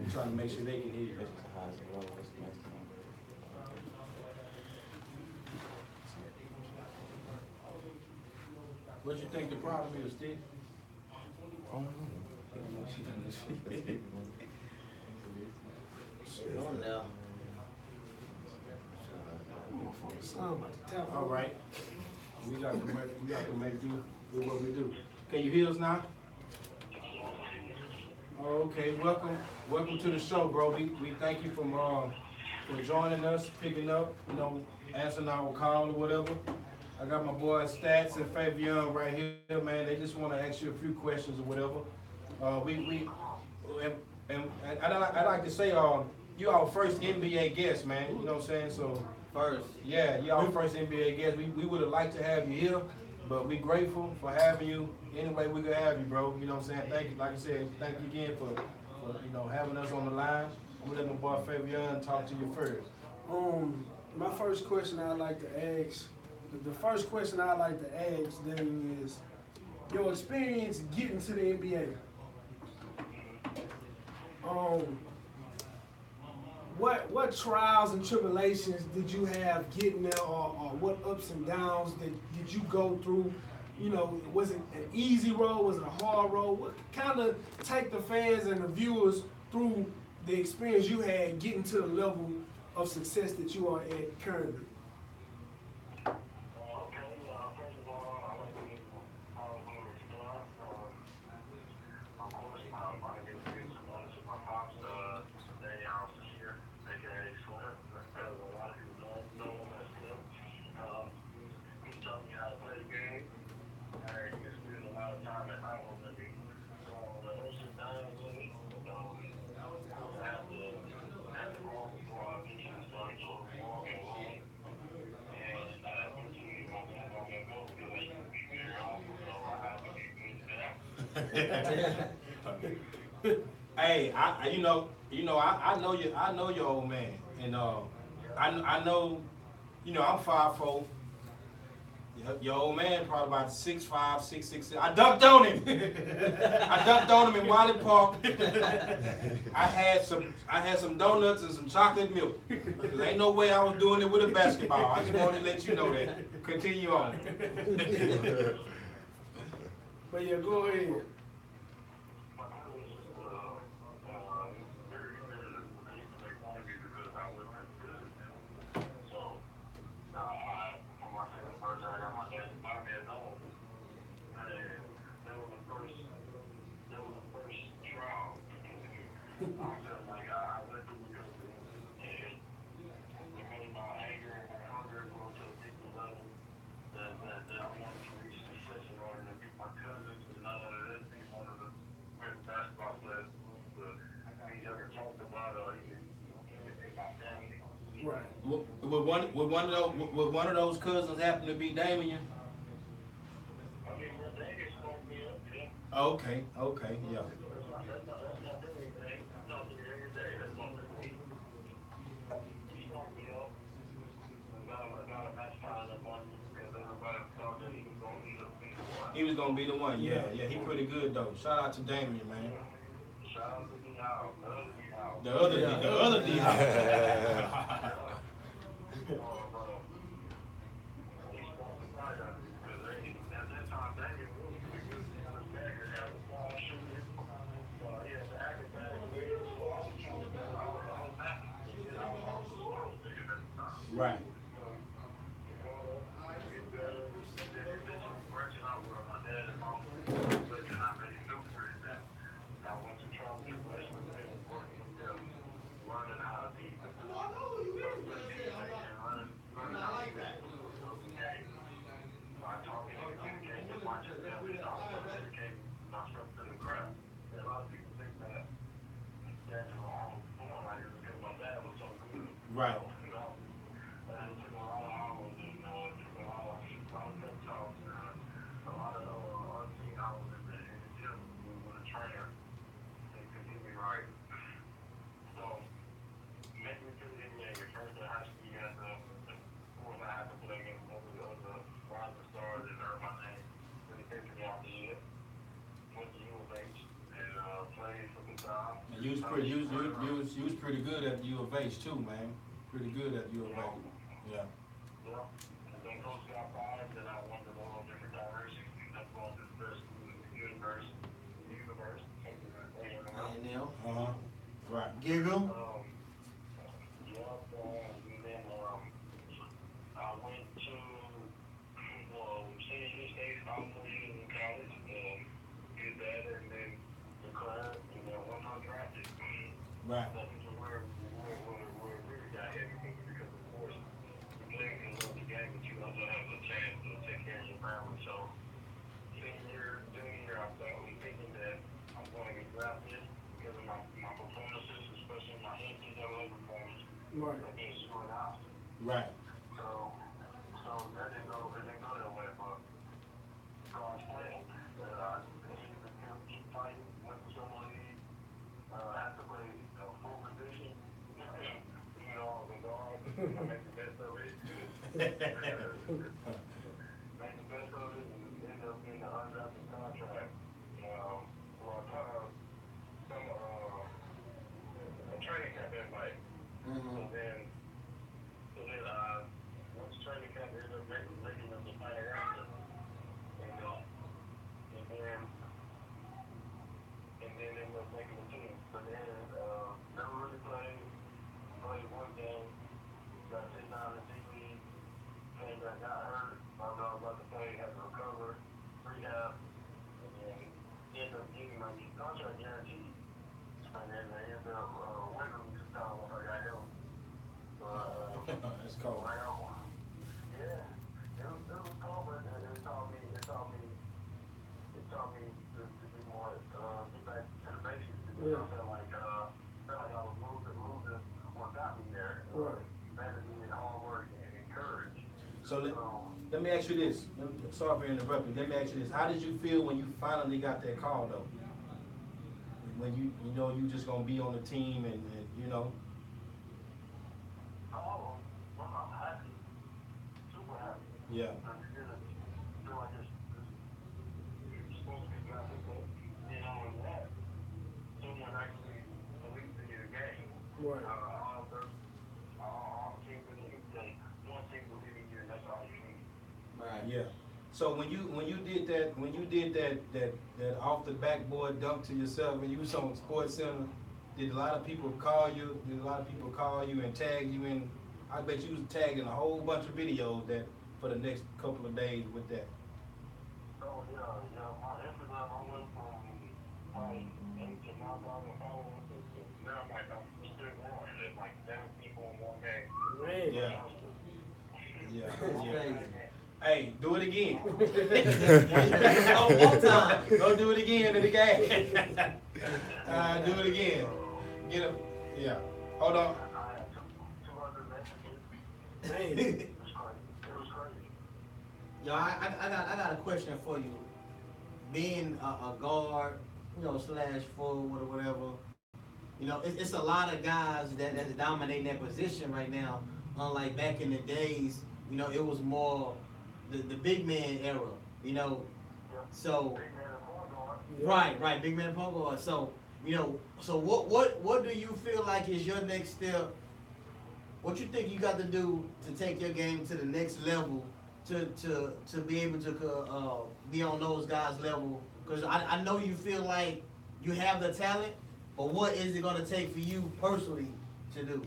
We're trying to make sure they can hear you. What you think the problem is, Steve? On now. All right. We got to make do with what we do. Can you hear us now? Okay, welcome to the show, bro. We thank you for joining us, picking up, answering our call or whatever. I got my boy Stats and Fabian right here, man. They just want to ask you a few questions or whatever. I'd like to say, you our first NBA guest, man. You know what I'm saying? So First. yeah, you our first NBA guest. We would have liked to have you here, but we grateful for having you. Any way we could have you, bro. You know what I'm saying? Thank you. Like I said, thank you again for having us on the line. I'm gonna let my boy Fabian talk to you first. My first question I'd like to ask. The first question I'd like to ask them is your experience getting to the NBA. What trials and tribulations did you have getting there, or what ups and downs did you go through? Was it an easy road? Was it a hard road? What kind of take the fans and the viewers through the experience you had getting to the level of success that you are at currently? First of all, Hey, I know your old man, and I know, I'm 5'4". Your old man probably about 6'5", 6'6". I dunked on him. I dunked on him in Wiley Park. I had some donuts and some chocolate milk. Cause ain't no way I was doing it with a basketball. I just wanted to let you know that. Continue on. But yeah, go ahead. Right. Would one of those cousins happen to be Damien? Okay, yeah. He was gonna be the one, yeah. He pretty good though. Shout out to Damien, man. The other D-Hop. Right. Right. You was pretty good at U of H too, man. Pretty good at U of H. Yeah. Uh-huh. Right. Giggle. Right. Right. Right. So that didn't go that way, but God's plan. Keep fighting, went to someone have to play full position. The guard, make the best of it. Make the best of it and end up in the undrafted contract. A training camp invite. So then once training camp ended up making them the final roster. And then ended up making the team. But then never really played one game, got sent down to TV, came back, got hurt, found out about the play, had to recover, rehab, and then ended up getting my contract guaranteed. And then they ended up winning me some time when I got him. So, that's cool. Yeah, it was cool, but it taught me to be more, get back to the basics. Yeah. I felt like I was losing what got me there. Right. Better being hard work and courage. So Let me ask you this. Sorry for interrupting. Let me ask you this. How did you feel when you finally got that call, though? When you know you just gonna be on the team and you know. Oh, well, I'm happy. Super happy. Yeah. I'm gonna feel like it's supposed to be drafted, but you know, and that someone actually believes in your game. Right. All teams in the game, one team believes in you, and that's all you need. Right. Yeah. So when you did that off the backboard dunk to yourself when you was on Sports Center, did a lot of people call you? Did a lot of people call you and tag you in? I bet you was tagged in a whole bunch of videos that for the next couple of days with that. Oh yeah. My Instagram, I went from like 8 to 9,000 followers. Now I'm like, I'm still growing. There's like 7 people in one day. Man. Yeah. Yeah. It's crazy. Hey, do it again. One more time. Go do it again in the game. Do it again. Get him. Yeah. Hold on. I had 200 messages. Man. It was crazy. Yo, I got a question for you. Being a guard, you know, slash forward or whatever, you know, it's a lot of guys that's dominating that position right now. Unlike back in the days, you know, it was more the big man era, you know. So right, big man and point guard. So, you know, so what do you feel like is your next step? What you think you got to do to take your game to the next level to be able to be on those guys' level? Because I know you feel like you have the talent, but what is it going to take for you personally to do?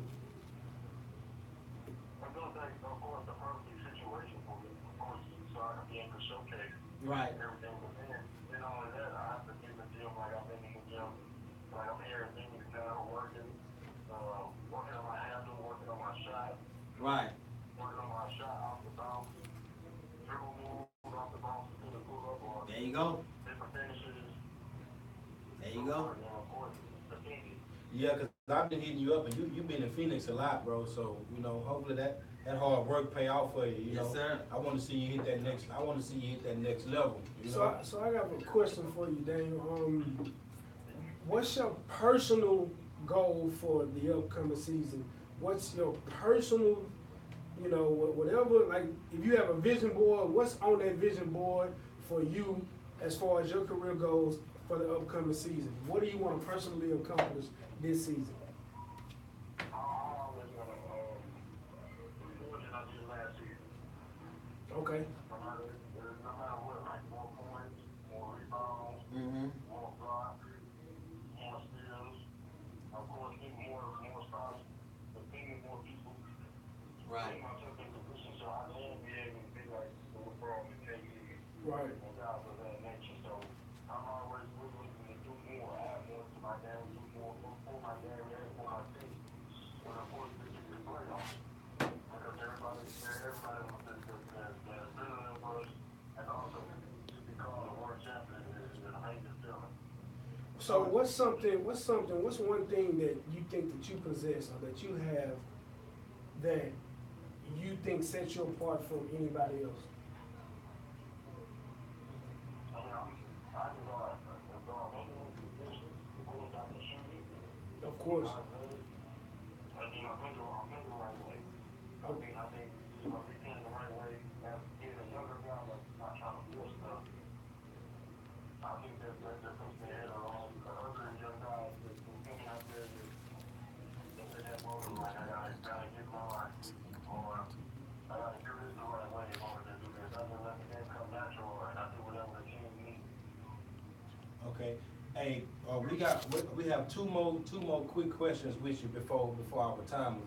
I'm going to take, of course, the perfect situation for me, of course, so I can be able to showcase Right. everything. But then all of that, I have to be in the gym like I've been in the gym. Like I'm here in Phoenix now, working on my handle, working on my shot, Right. working on my shot off the bounce, dribble move off the bounce to the pull up or There you go. different finishes. There you go. And of course, the finish. Yeah, because I've been hitting you up, and you've been in Phoenix a lot, bro. So you know, hopefully that hard work pay off for you. You Yes, know, sir. I want to see you hit that next. I want to see you hit that next level. You know. So I got a question for you, Daniel. What's your personal goal for the upcoming season? What's your personal, you know, whatever, like if you have a vision board, what's on that vision board for you as far as your career goes for the upcoming season? What do you want to personally accomplish this season? I always want to do what I did last season. Okay. No matter what, like more points, more rebounds, Mm-hmm. more blocks, more steals. Of course, getting more stops, defending more people. Right. Getting myself in position so I can be able to be like the LeBron and KD. Right. And guys of that nature. So I'm always looking to do more, add more to my game, do more for my game and for my team. And of course, to get the playoffs. Because everybody was the adrenaline rush, and also to be called a world champion is an amazing feeling. So what's one thing that you think that you possess or that you have that you think sets you apart from anybody else? I mean, I can go out any position, of course I can shoot it. Of course. I mean, I'm in the right way. I think if I begin the right way, as being a younger guy, like not trying to force stuff, I think that puts me ahead of all the other young guys that's coming out there that's in that motor, like I gotta get my life, or I gotta do this the right way in order to do this. I just let the game come natural, and I do whatever the team needs. Okay. Hey, we have two more quick questions with you before our time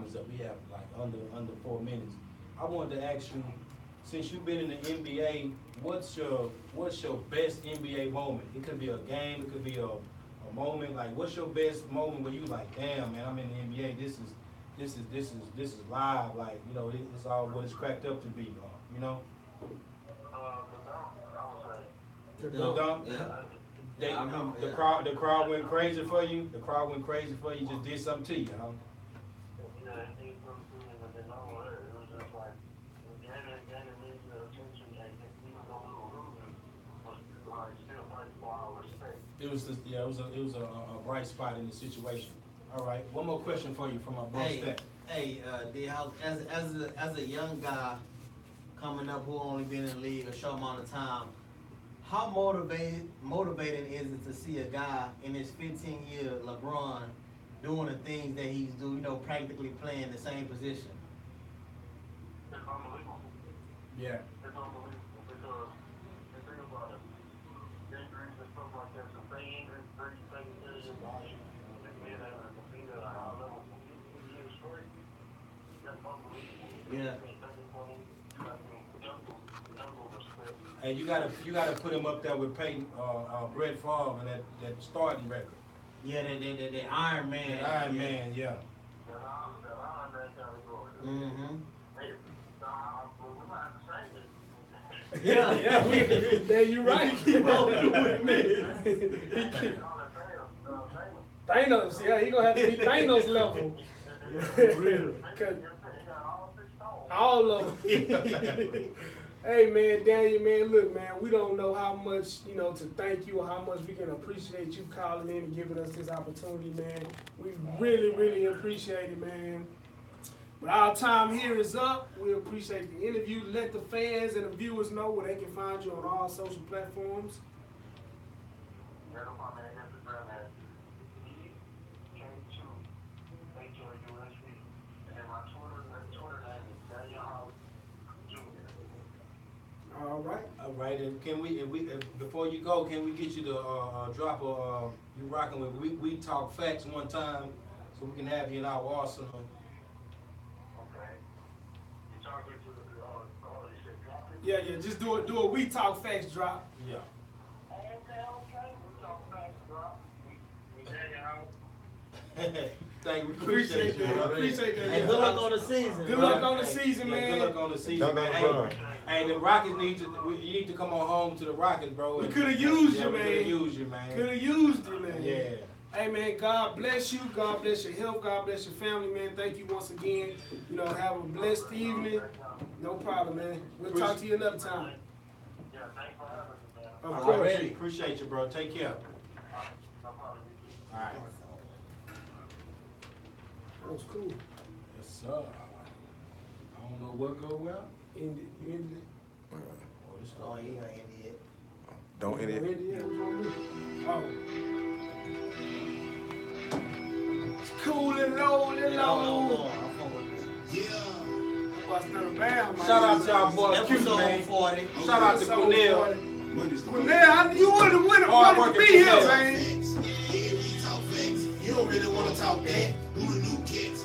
is up. We have like under 4 minutes. I wanted to ask you, since you've been in the NBA, what's your best NBA moment? It could be a game, it could be a moment. Like, what's your best moment where you like, damn man, I'm in the NBA. This is live. Like, you know, it's all what it's cracked up to be. You know. The The No. dunk. Yeah. I remember, The yeah. crowd went crazy for you. The crowd went crazy for you. Just did something to you, huh? Yeah, it did something to me, but then it was just like, gaining It was a bright spot in the situation. All right, one more question for you from my boss. D-House, as a young guy coming up who only been in the league a short amount of time, how motivating is it to see a guy in his 15-year LeBron doing the things that he's doing, practically playing the same position? It's unbelievable. Yeah. It's unbelievable because the thing about it, injuries and stuff like that, some big injuries, 30 years of life, and being able to compete at a high level for 15 years straight, that's unbelievable. Yeah. And you gotta put him up there with Peyton, Brett Favre, and that starting record. Yeah, the Iron Man. The Iron Man, yeah. That Iron Man category. Mm-hmm. Yeah, you right. Keep on doing it. Thanos, yeah, he gonna have to be Thanos level. Really? All of them. Hey man, Daniel, man, look, man, we don't know how much, to thank you or how much we can appreciate you calling in and giving us this opportunity, man. We really, really appreciate it, man. But our time here is up. We appreciate the interview. Let the fans and the viewers know where they can find you on all social platforms. All right, and before you go, can we get you to drop you rocking with We Talk Facts one time, so we can have you in our arsenal. Yeah, just do a We Talk Facts drop. Yeah. Thank you. Appreciate that. Appreciate that. Hey, good luck on the season. Good luck on the season, man. Good luck on the season, man. Hey, the Rockets you need to come on home to the Rockets, bro. We could have used you, man. We could have used you, man. Could have used you, man. Yeah. Hey, man, God bless you. God bless your health. God bless your family, man. Thank you once again. Have a blessed evening. No problem, man. We'll talk to you another time. Yeah, thanks for having me, man. Of course. Already. Appreciate you, bro. Take care. No problem. All right. That was cool. Yes, sir. I don't know what go well. You ended it? Oh, you ain't gonna end it yet. Don't end it. Oh. It's cool and low and low. Shout out to our boy Q, man. 40. Shout out to Cornell. Cornell, you want to win a be here, man. You don't really want to talk that. Who the new kids?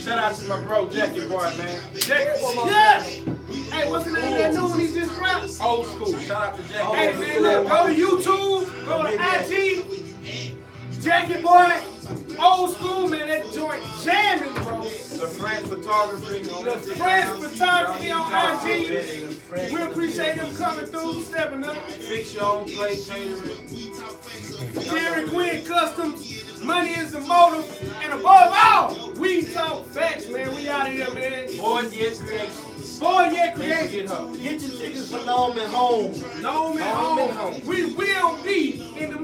Shout out to my bro Jackie Boy, man. Jackie Boy, yes. Hey, what's the name of that new one he just rapped? Old school. Shout out to Jackie. Hey, man, look, go to YouTube, go to IG. Jackie Boy, old school, man, that joint jamming, bro. The French photography. The French photography on IG. We appreciate them coming through, stepping up. Fix your own plate, catering. Dairy Queen Customs, money is the motive, and above all, we talk facts, man. We out of here, man. Boy, yes, creation. Boy, yeah, creation. Get your tickets for Norman home. Norman home. We will be in the